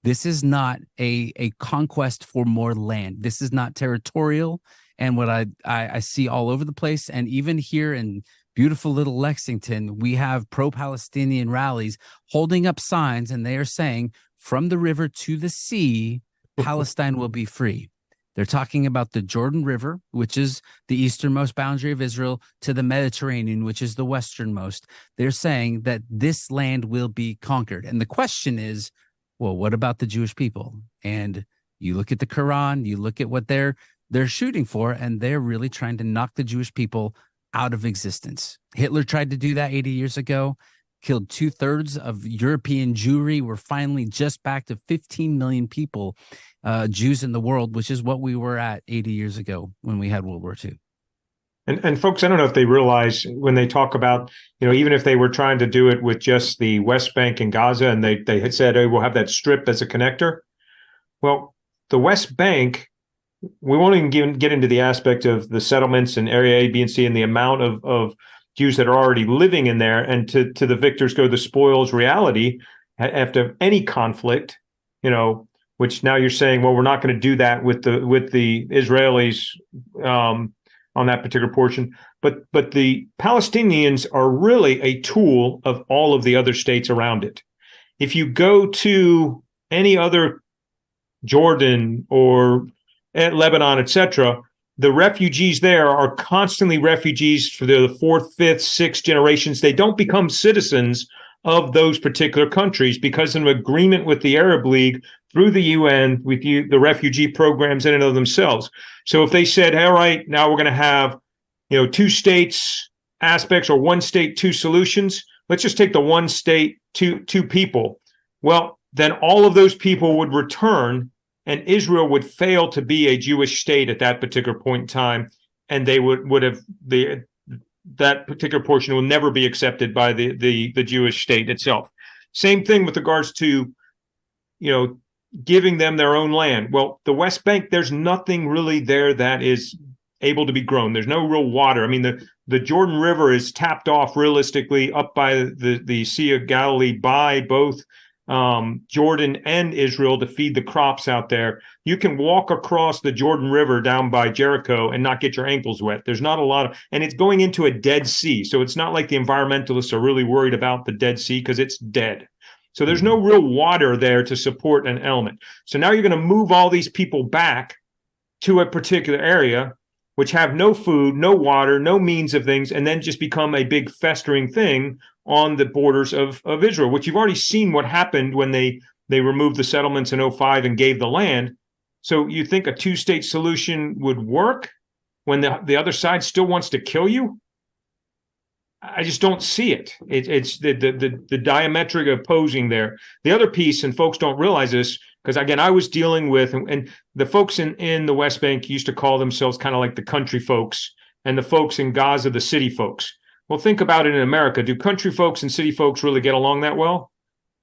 This is not a conquest for more land. This is not territorial. And what I see all over the place, and even here in beautiful little Lexington, we have pro-Palestinian rallies holding up signs, and they are saying, from the river to the sea, Palestine will be free. They're talking about the Jordan River, which is the easternmost boundary of Israel, to the Mediterranean, which is the westernmost. They're saying that this land will be conquered. And the question is, well, what about the Jewish people? And you look at the Quran, you look at what they're shooting for, and they're really trying to knock the Jewish people out of existence. Hitler tried to do that 80 years ago, killed 2/3 of European Jewry. We're finally just back to 15 million people, Jews in the world, which is what we were at 80 years ago when we had World War II. And folks, I don't know if they realize when they talk about, even if they were trying to do it with just the West Bank and Gaza, and they had said, oh, we'll have that strip as a connector. Well, the West Bank, we won't even get into the aspect of the settlements in Area A, B, and C, and the amount of Jews that are already living in there, and to the victors go the spoils reality after any conflict, which now you're saying, well, we're not going to do that with the Israelis on that particular portion. But the Palestinians are really a tool of all of the other states around it. If you go to any other Jordan or Lebanon, etc., the refugees there are constantly refugees for the fourth, fifth, sixth generations. They don't become citizens of those particular countries because of an agreement with the Arab League through the UN with the refugee programs in and of themselves. So if they said, all right, now we're going to have, two states aspects, or one state, two solutions, let's just take the one state, two people. Well, then all of those people would return, and Israel would fail to be a Jewish state at that particular point in time, and they would have that particular portion will never be accepted by the Jewish state itself. Same thing with regards to, giving them their own land. Well, the West Bank, there's nothing really there that is able to be grown. There's no real water. I mean, the Jordan River is tapped off realistically up by the Sea of Galilee by both Jordan and Israel to feed the crops out there. You can walk across the Jordan River down by Jericho and not get your ankles wet. There's not a lot of, and it's going into a Dead Sea. So it's not like the environmentalists are really worried about the Dead Sea because it's dead. So there's no real water there to support an element. So now you're going to move all these people back to a particular area, which have no food, no water, no means of things, and then just become a big festering thing on the borders of Israel, which you've already seen what happened when they removed the settlements in 2005 and gave the land. So you think a two-state solution would work when the other side still wants to kill you? I just don't see it. It's the diametric opposing there. The other piece, and folks don't realize this, because again, I was dealing with, and the folks in the West Bank used to call themselves kind of like the country folks, and the folks in Gaza, the city folks. Well, think about it in America. Do country folks and city folks really get along that well?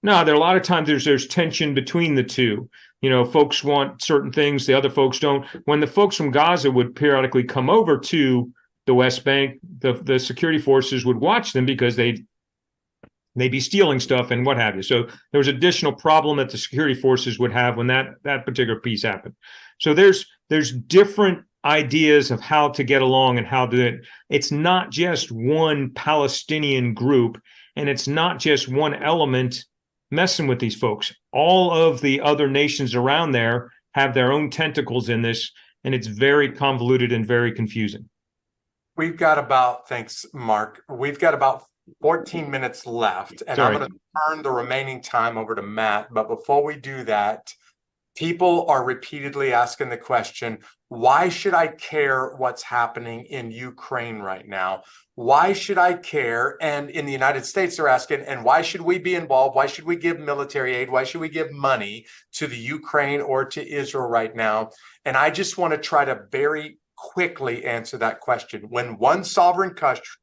No, there are a lot of times there's tension between the two. Folks want certain things, the other folks don't. When the folks from Gaza would periodically come over to the West Bank, the security forces would watch them because they'd be stealing stuff and what have you. So there was additional problem that the security forces would have when that particular piece happened. So there's different ideas of how to get along and how to do it. It's not just one Palestinian group, and it's not just one element messing with these folks. All of the other nations around there have their own tentacles in this, and it's very convoluted and very confusing. We've got thanks, Mark. We've got about 14 minutes left, and I'm going to turn the remaining time over to Matt. But before we do that, People are repeatedly asking the question, why should I care what's happening in Ukraine right now? Why should I care? And in the United States, they're asking, and why should we be involved? Why should we give military aid? Why should we give money to the Ukraine or to Israel right now? And I just want to try to very quickly answer that question. When one sovereign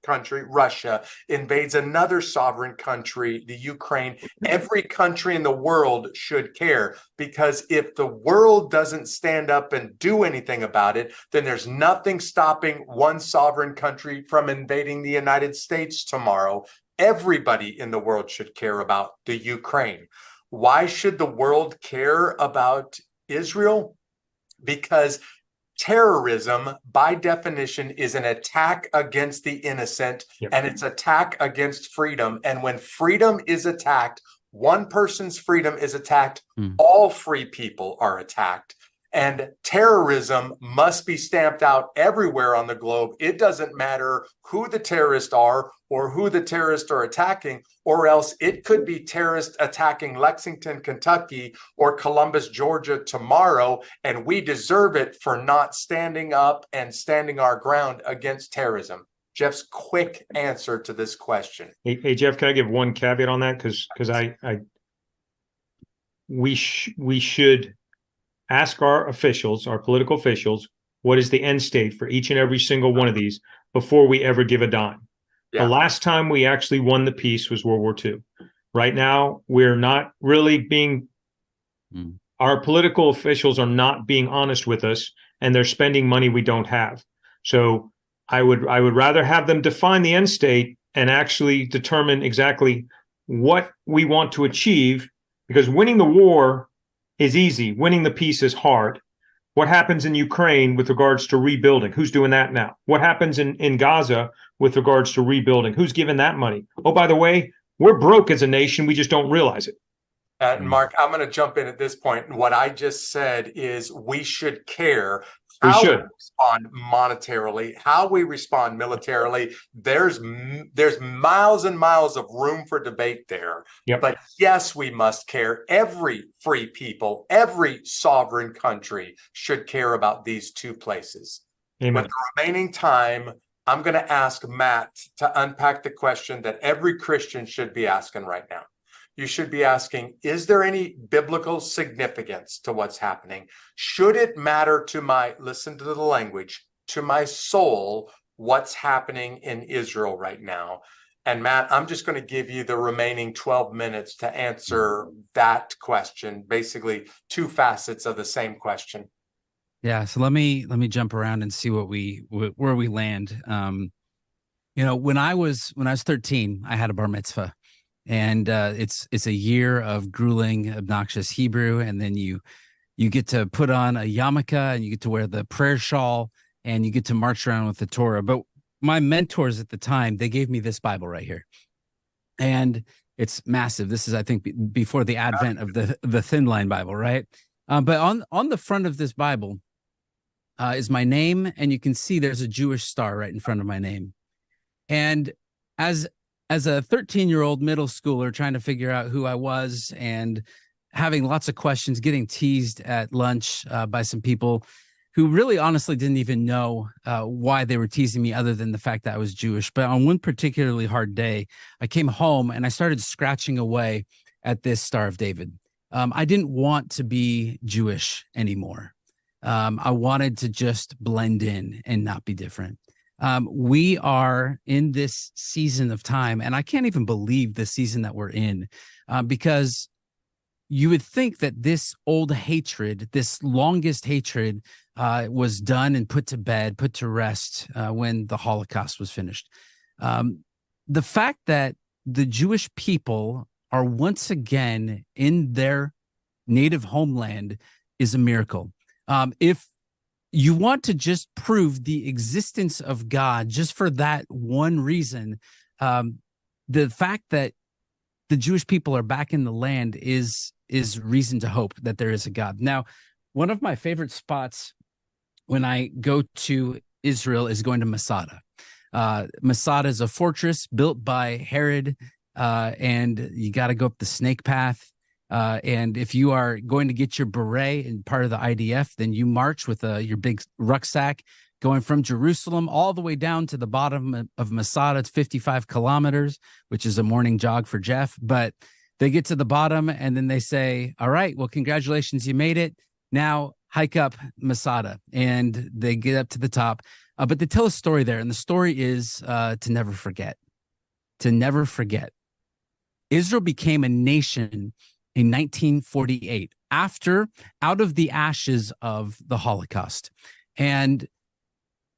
country, Russia, invades another sovereign country, the Ukraine, every country in the world should care, because if the world doesn't stand up and do anything about it, then there's nothing stopping one sovereign country from invading the United States tomorrow. Everybody in the world should care about the Ukraine. Why should the world care about Israel? Because terrorism, by definition, is an attack against the innocent, and it's attack against freedom. And when freedom is attacked, one person's freedom is attacked, all free people are attacked. And terrorism must be stamped out everywhere on the globe. It doesn't matter who the terrorists are or who the terrorists are attacking, or else it could be terrorists attacking Lexington, Kentucky, or Columbus, Georgia tomorrow, and we deserve it for not standing up and standing our ground against terrorism. Jeff's quick answer to this question. Hey, Jeff, can I give one caveat on that? Because we should ask our officials, our political officials, what is the end state for each and every single one of these before we ever give a dime. Yeah. The last time we actually won the peace was World War II. Right now, we're not really being, our political officials are not being honest with us, and they're spending money we don't have. So I would rather have them define the end state and actually determine exactly what we want to achieve, because winning the war is easy. Winning the peace is hard. What happens in Ukraine with regards to rebuilding? Who's doing that now? What happens in Gaza with regards to rebuilding? Who's giving that money? Oh, by the way, we're broke as a nation. We just don't realize it. Mark, I'm going to jump in at this point. What I just said is we should care how we respond monetarily, how we respond militarily. There's miles and miles of room for debate there. Yep. But yes, we must care. Every free people, every sovereign country should care about these two places. Amen. With the remaining time, I'm going to ask Matt to unpack the question that every Christian should be asking right now. You should be asking, is there any biblical significance to what's happening? Should it matter to my, listen to the language, to my soul, what's happening in Israel right now? And Matt, I'm just going to give you the remaining 12 minutes to answer that question, basically two facets of the same question. Yeah, so let me jump around and see where we land. When I was 13, I had a bar mitzvah. And it's a year of grueling, obnoxious Hebrew, and then you get to put on a yarmulke, and you get to wear the prayer shawl, and you get to march around with the Torah. But my mentors at the time, they gave me this Bible right here, and it's massive. This is, I think, before the advent of the thin line Bible, right? But on the front of this Bible is my name, and you can see there's a Jewish star right in front of my name. And as a 13-year-old middle schooler trying to figure out who I was and having lots of questions, getting teased at lunch by some people who really honestly didn't even know why they were teasing me other than the fact that I was Jewish. But on one particularly hard day, I came home and I started scratching away at this Star of David. I didn't want to be Jewish anymore. I wanted to just blend in and not be different. We are in this season of time, and I can't even believe the season that we're in, because you would think that this old hatred, this longest hatred, was done and put to bed, put to rest when the Holocaust was finished. The fact that the Jewish people are once again in their native homeland is a miracle. If you want to just prove the existence of God just for that one reason, the fact that the Jewish people are back in the land is reason to hope that there is a God. Now, one of my favorite spots when I go to Israel is going to Masada. Masada is a fortress built by Herod, and you got to go up the snake path. And if you are going to get your beret and part of the IDF, then you march with your big rucksack going from Jerusalem all the way down to the bottom of Masada. It's 55 kilometers, which is a morning jog for Jeff. But they get to the bottom and then they say, all right, well, congratulations, you made it. Now hike up Masada. And they get up to the top. But they tell a story there. And the story is to never forget. To never forget. Israel became a nation in 1948, out of the ashes of the Holocaust. And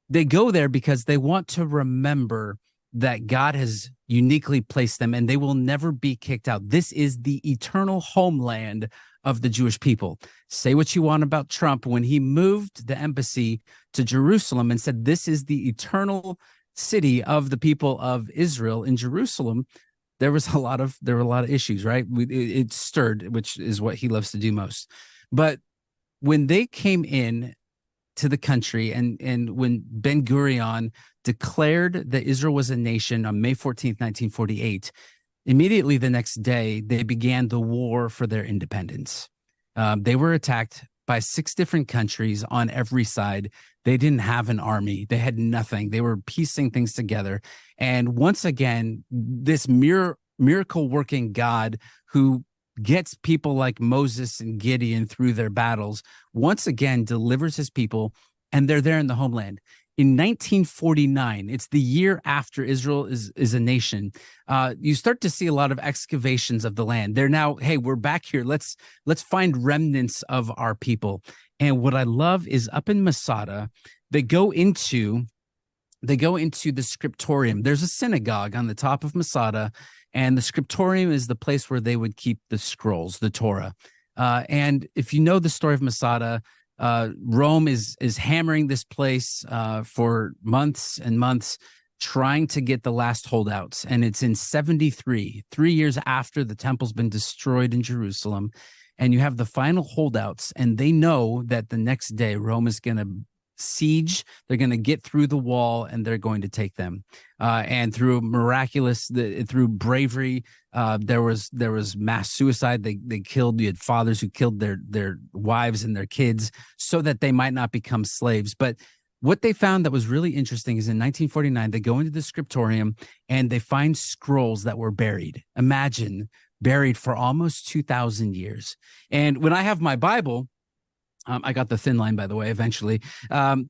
they go there because they want to remember that God has uniquely placed them and they will never be kicked out. This is the eternal homeland of the Jewish people. Say what you want about Trump. When he moved the embassy to Jerusalem and said, this is the eternal city of the people of Israel in Jerusalem, there were a lot of issues, right? It stirred, which is what he loves to do most. But when they came in to the country and when Ben-Gurion declared that Israel was a nation on May 14th, 1948, immediately the next day, they began the war for their independence. They were attacked by 6 different countries on every side. They didn't have an army. They had nothing. They were piecing things together. And once again, this miracle-working God who gets people like Moses and Gideon through their battles, once again delivers his people, and they're there in the homeland. In 1949, it's the year after Israel is a nation, you start to see a lot of excavations of the land. They're now, hey, we're back here. Let's find remnants of our people. And what I love is up in Masada, they go into the scriptorium. There's a synagogue on the top of Masada, and the scriptorium is the place where they would keep the scrolls, the Torah. And if you know the story of Masada, Rome is hammering this place for months and months, trying to get the last holdouts. And it's in 73, 3 years after the temple's been destroyed in Jerusalem. And you have the final holdouts, and they know that the next day Rome is going to siege. They're going to get through the wall, and they're going to take them. And through through bravery, there was mass suicide. They killed. You had fathers who killed their wives and their kids so that they might not become slaves. But what they found that was really interesting is in 1949, they go into the scriptorium and they find scrolls that were buried. Imagine, buried for almost 2,000 years. And when I have my Bible, I got the thin line, by the way, eventually. When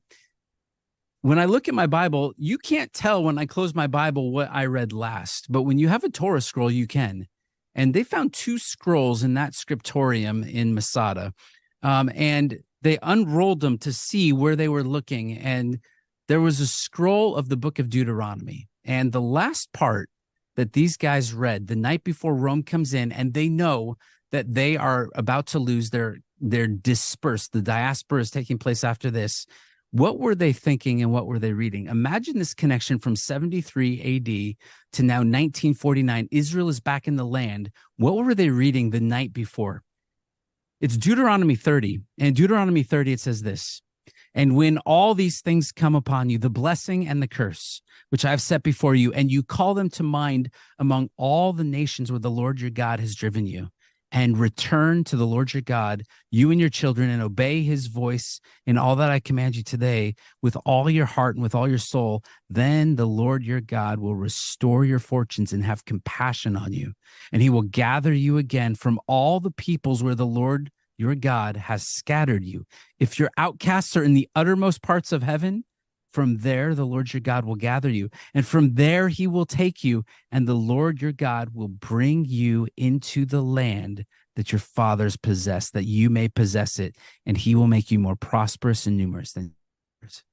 I look at my Bible, you can't tell when I close my Bible what I read last. But when you have a Torah scroll, you can. And they found 2 scrolls in that scriptorium in Masada. And they unrolled them to see where they were looking. And there was a scroll of the book of Deuteronomy. And the last part that these guys read the night before Rome comes in, and they know that they are about to lose they're dispersed. The diaspora is taking place after this. What were they thinking and what were they reading? Imagine this connection from 73 AD to now 1949. Israel is back in the land. What were they reading the night before? It's Deuteronomy 30. And Deuteronomy 30, it says this: and when all these things come upon you, the blessing and the curse, which I've set before you, and you call them to mind among all the nations where the Lord your God has driven you, and return to the Lord your God, you and your children, and obey his voice in all that I command you today with all your heart and with all your soul, then the Lord your God will restore your fortunes and have compassion on you. And he will gather you again from all the peoples where the Lord your God has scattered you. If your outcasts are in the uttermost parts of heaven, from there the Lord your God will gather you, and from there he will take you, and the Lord your God will bring you into the land that your fathers possessed, that you may possess it, and he will make you more prosperous and numerous than yours.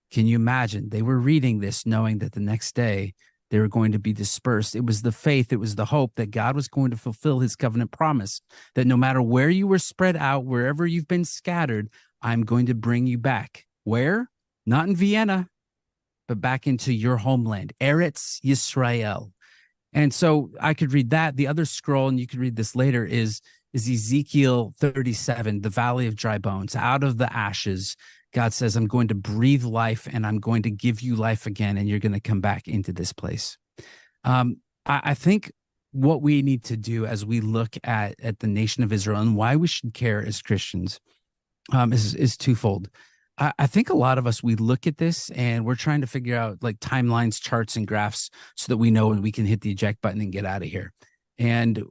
Can you imagine? They were reading this knowing that the next day they were going to be dispersed. It was the faith, it was the hope that God was going to fulfill his covenant promise, that no matter where you were spread out, wherever you've been scattered, I'm going to bring you back. Where? Not in Vienna, but back into your homeland, Eretz Yisrael. And so I could read that. The other scroll, and you could read this later, is Ezekiel 37, the valley of dry bones. Out of the ashes, God says, I'm going to breathe life, and I'm going to give you life again, and you're going to come back into this place. I think what we need to do as we look at the nation of Israel and why we should care as Christians is twofold. I think a lot of us, we look at this and we're trying to figure out like timelines, charts, and graphs so that we know when we can hit the eject button and get out of here. And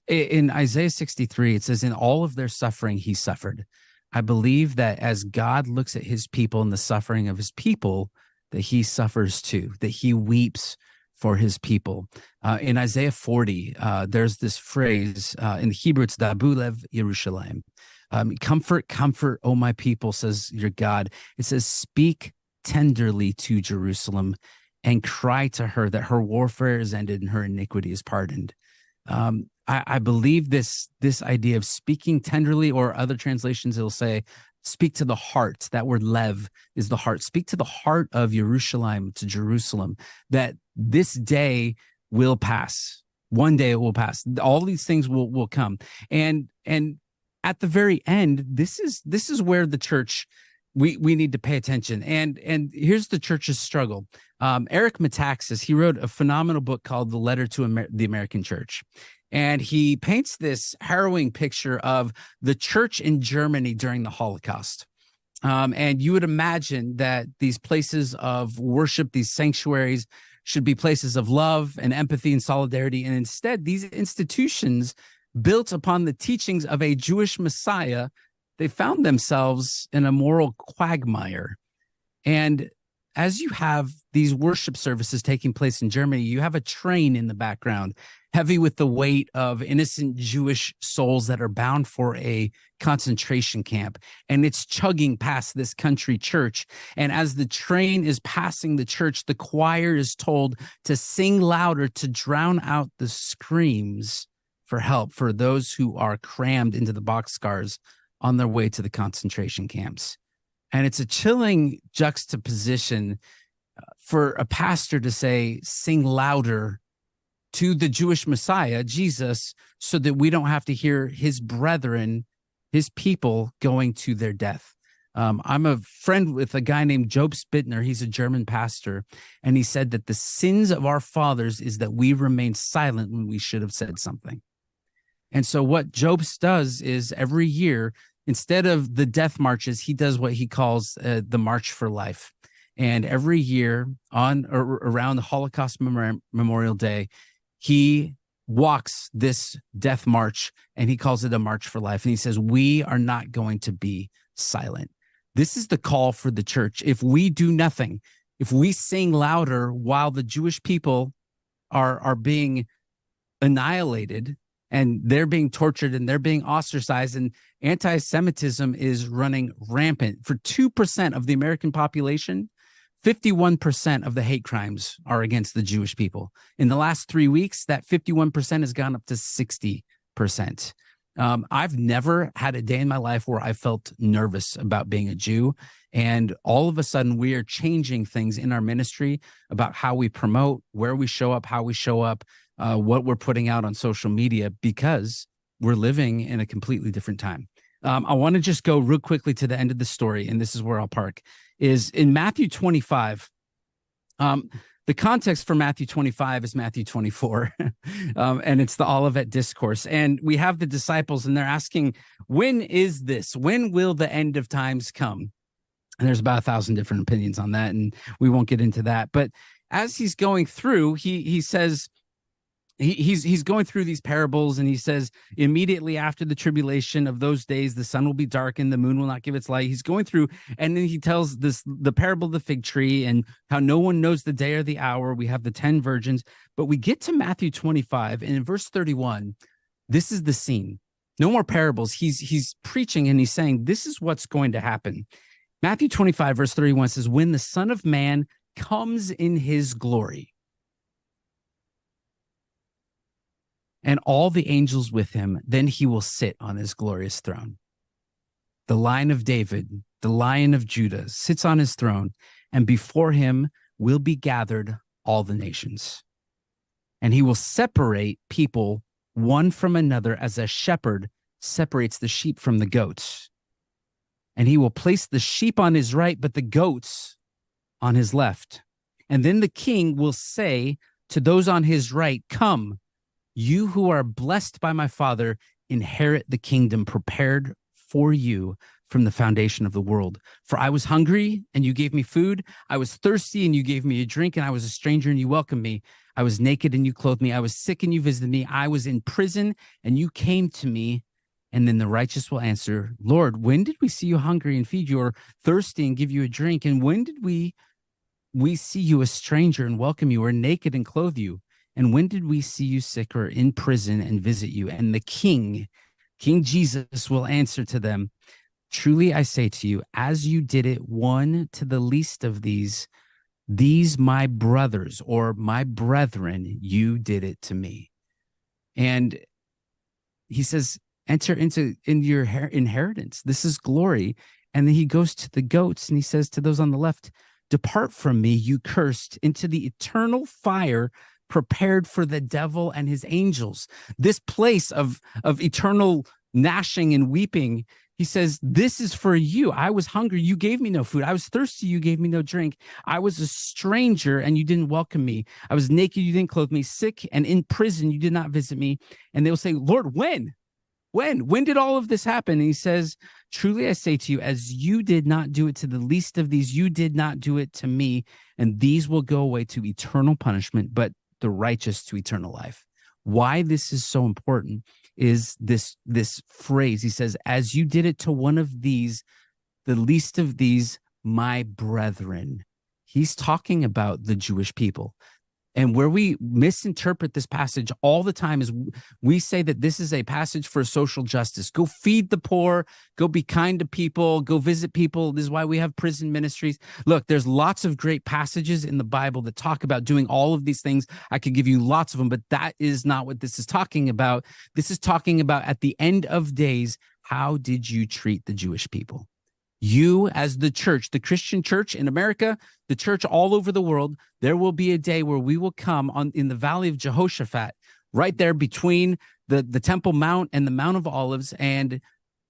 in Isaiah 63, it says, in all of their suffering, he suffered. I believe that as God looks at his people and the suffering of his people, that he suffers too, that he weeps for his people. In Isaiah 40, there's this phrase, in the Hebrew, it's Dabu Lev Yerushalayim. Comfort, comfort, O my people, says your God. It says, speak tenderly to Jerusalem and cry to her that her warfare is ended and her iniquity is pardoned. I believe this idea of speaking tenderly, or other translations, it'll say, speak to the heart. That word lev is the heart. Speak to the heart of Yerushalayim, to Jerusalem, that this day will pass. One day it will pass. All these things will come. And at the very end, this is where the church, we need to pay attention. And here's the church's struggle. Eric Metaxas, he wrote a phenomenal book called The Letter to the American Church. And he paints this harrowing picture of the church in Germany during the Holocaust. And you would imagine that these places of worship, these sanctuaries, should be places of love and empathy and solidarity. And instead, these institutions built upon the teachings of a Jewish Messiah, they found themselves in a moral quagmire. And as you have these worship services taking place in Germany, you have a train in the background, heavy with the weight of innocent Jewish souls that are bound for a concentration camp. And it's chugging past this country church. And as the train is passing the church, the choir is told to sing louder to drown out the screams for help for those who are crammed into the boxcars on their way to the concentration camps. And it's a chilling juxtaposition for a pastor to say, sing louder to the Jewish Messiah, Jesus, so that we don't have to hear his brethren, his people going to their death. I'm a friend with a guy named Job Spittner. He's a German pastor. And he said that the sins of our fathers is that we remain silent when we should have said something. And so what Jobs does is every year, instead of the death marches, he does what he calls the March for Life. And every year on or around the Holocaust Memorial Day, he walks this death march and he calls it a March for Life. And he says, we are not going to be silent. This is the call for the church. If we do nothing, if we sing louder while the Jewish people are being annihilated, and they're being tortured and they're being ostracized, and anti-Semitism is running rampant. For 2% of the American population, 51% of the hate crimes are against the Jewish people. In the last 3 weeks, that 51% has gone up to 60%. I've never had a day in my life where I felt nervous about being a Jew. And all of a sudden, we are changing things in our ministry about how we promote, where we show up, how we show up, what we're putting out on social media, because we're living in a completely different time. I want to just go real quickly to the end of the story, and this is where I'll park, is in Matthew 25. The context for Matthew 25 is Matthew 24, and it's the Olivet Discourse. And we have the disciples, and they're asking, when is this? When will the end of times come? And there's about 1,000 different opinions on that, and we won't get into that. But as he's going through, he says, he's going through these parables, and he says, immediately after the tribulation of those days, the sun will be darkened, the moon will not give its light. He's going through, and then he tells the parable of the fig tree and how no one knows the day or the hour. We have the 10 virgins, but we get to Matthew 25, and in verse 31, this is the scene. No more parables. He's preaching, and he's saying, this is what's going to happen. Matthew 25, verse 31 says, when the Son of Man comes in his glory, and all the angels with him, then he will sit on his glorious throne. The Lion of David, the Lion of Judah, sits on his throne, and before him will be gathered all the nations. And he will separate people one from another as a shepherd separates the sheep from the goats. And he will place the sheep on his right, but the goats on his left. And then the king will say to those on his right, come, You who are blessed by my Father inherit the kingdom prepared for you from the foundation of the world. For I was hungry and you gave me food. I was thirsty and you gave me a drink, and I was a stranger and you welcomed me. I was naked and you clothed me. I was sick and you visited me. I was in prison and you came to me. And then the righteous will answer, Lord, when did we see you hungry and feed you, or thirsty and give you a drink? And when did we see you a stranger and welcome you, or naked and clothe you? And when did we see you sick or in prison and visit you? And the King Jesus will answer to them, truly I say to you, as you did it one to the least of these my brothers or my brethren, you did it to me. And he says, enter into your inheritance. This is glory. And then he goes to the goats and he says to those on the left, depart from me, you cursed, into the eternal fire prepared for the devil and his angels. This place of eternal gnashing and weeping. He says, this is for you. I was hungry. You gave me no food. I was thirsty. You gave me no drink. I was a stranger and you didn't welcome me. I was naked. You didn't clothe me. Sick and in prison. You did not visit me. And they'll say, Lord, when did all of this happen? And he says, truly I say to you, as you did not do it to the least of these, you did not do it to me. And these will go away to eternal punishment, but the righteous to eternal life. Why this is so important is this phrase. He says, as you did it to one of these, the least of these, my brethren. He's talking about the Jewish people. And where we misinterpret this passage all the time is we say that this is a passage for social justice. Go feed the poor, go be kind to people, go visit people. This is why we have prison ministries. Look, there's lots of great passages in the Bible that talk about doing all of these things. I could give you lots of them, but that is not what this is talking about. This is talking about at the end of days, how did you treat the Jewish people? You, as the church, the Christian church in America, the church all over the world, there will be a day where we will come in the valley of Jehoshaphat, right there between the Temple Mount and the Mount of Olives, and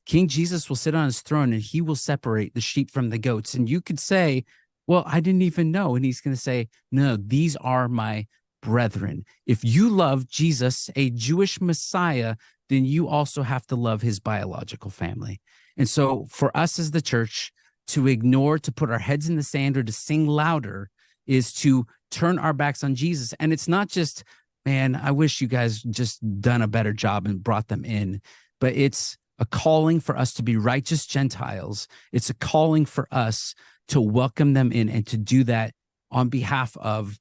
King Jesus will sit on his throne and he will separate the sheep from the goats. And you could say, well, I didn't even know. And he's going to say, no, these are my brethren. If you love Jesus, a Jewish Messiah, then you also have to love his biological family. And so for us as the church to ignore, to put our heads in the sand, or to sing louder is to turn our backs on Jesus. And it's not just, man, I wish you guys just done a better job and brought them in, but it's a calling for us to be righteous Gentiles. It's a calling for us to welcome them in and to do that on behalf of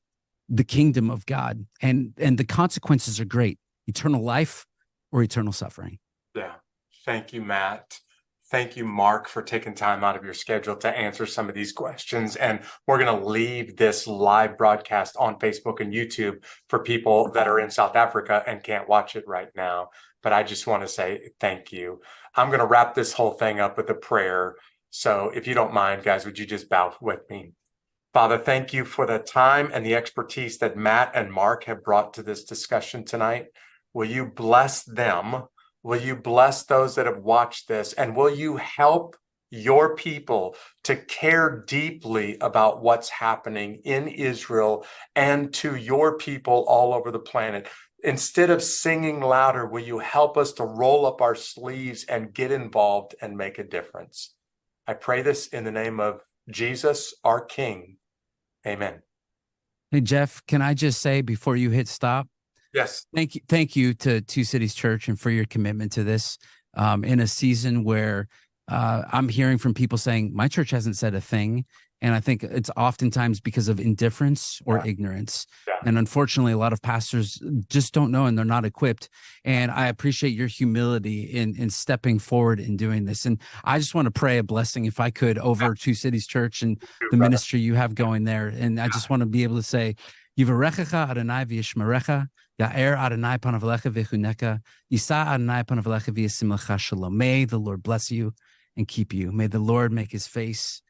the kingdom of God. And the consequences are great: eternal life or eternal suffering. Yeah. Thank you, Matt. Thank you, Mark, for taking time out of your schedule to answer some of these questions. And we're going to leave this live broadcast on Facebook and YouTube for people that are in South Africa and can't watch it right now. But I just want to say thank you. I'm going to wrap this whole thing up with a prayer. So if you don't mind, guys, would you just bow with me? Father, thank you for the time and the expertise that Matt and Mark have brought to this discussion tonight. Will you bless them? Will you bless those that have watched this? And will you help your people to care deeply about what's happening in Israel and to your people all over the planet? Instead of singing louder, will you help us to roll up our sleeves and get involved and make a difference? I pray this in the name of Jesus, our King. Amen. Hey, Jeff, can I just say before you hit stop? Yes. Thank you to Two Cities Church and for your commitment to this in a season where I'm hearing from people saying my church hasn't said a thing. And I think it's oftentimes because of indifference or ignorance. Yeah. And unfortunately, a lot of pastors just don't know and they're not equipped. And I appreciate your humility in stepping forward in doing this. And I just want to pray a blessing, if I could, over Two Cities Church and the ministry you have going there. And I just want to be able to say, Yivarechecha Adonai v'yishmerecha, Ya'er Adonai panavlecha v'chuneka, Yisa Adonai panavlecha v'yasimlecha shalom. May the Lord bless you and keep you. May the Lord make his face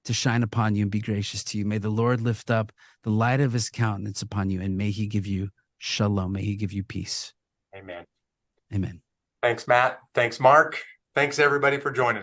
to shine upon you and be gracious to you. May the Lord lift up the light of his countenance upon you, and may he give you shalom. May he give you peace. Amen. Amen. Thanks, Matt. Thanks, Mark. Thanks, everybody, for joining us.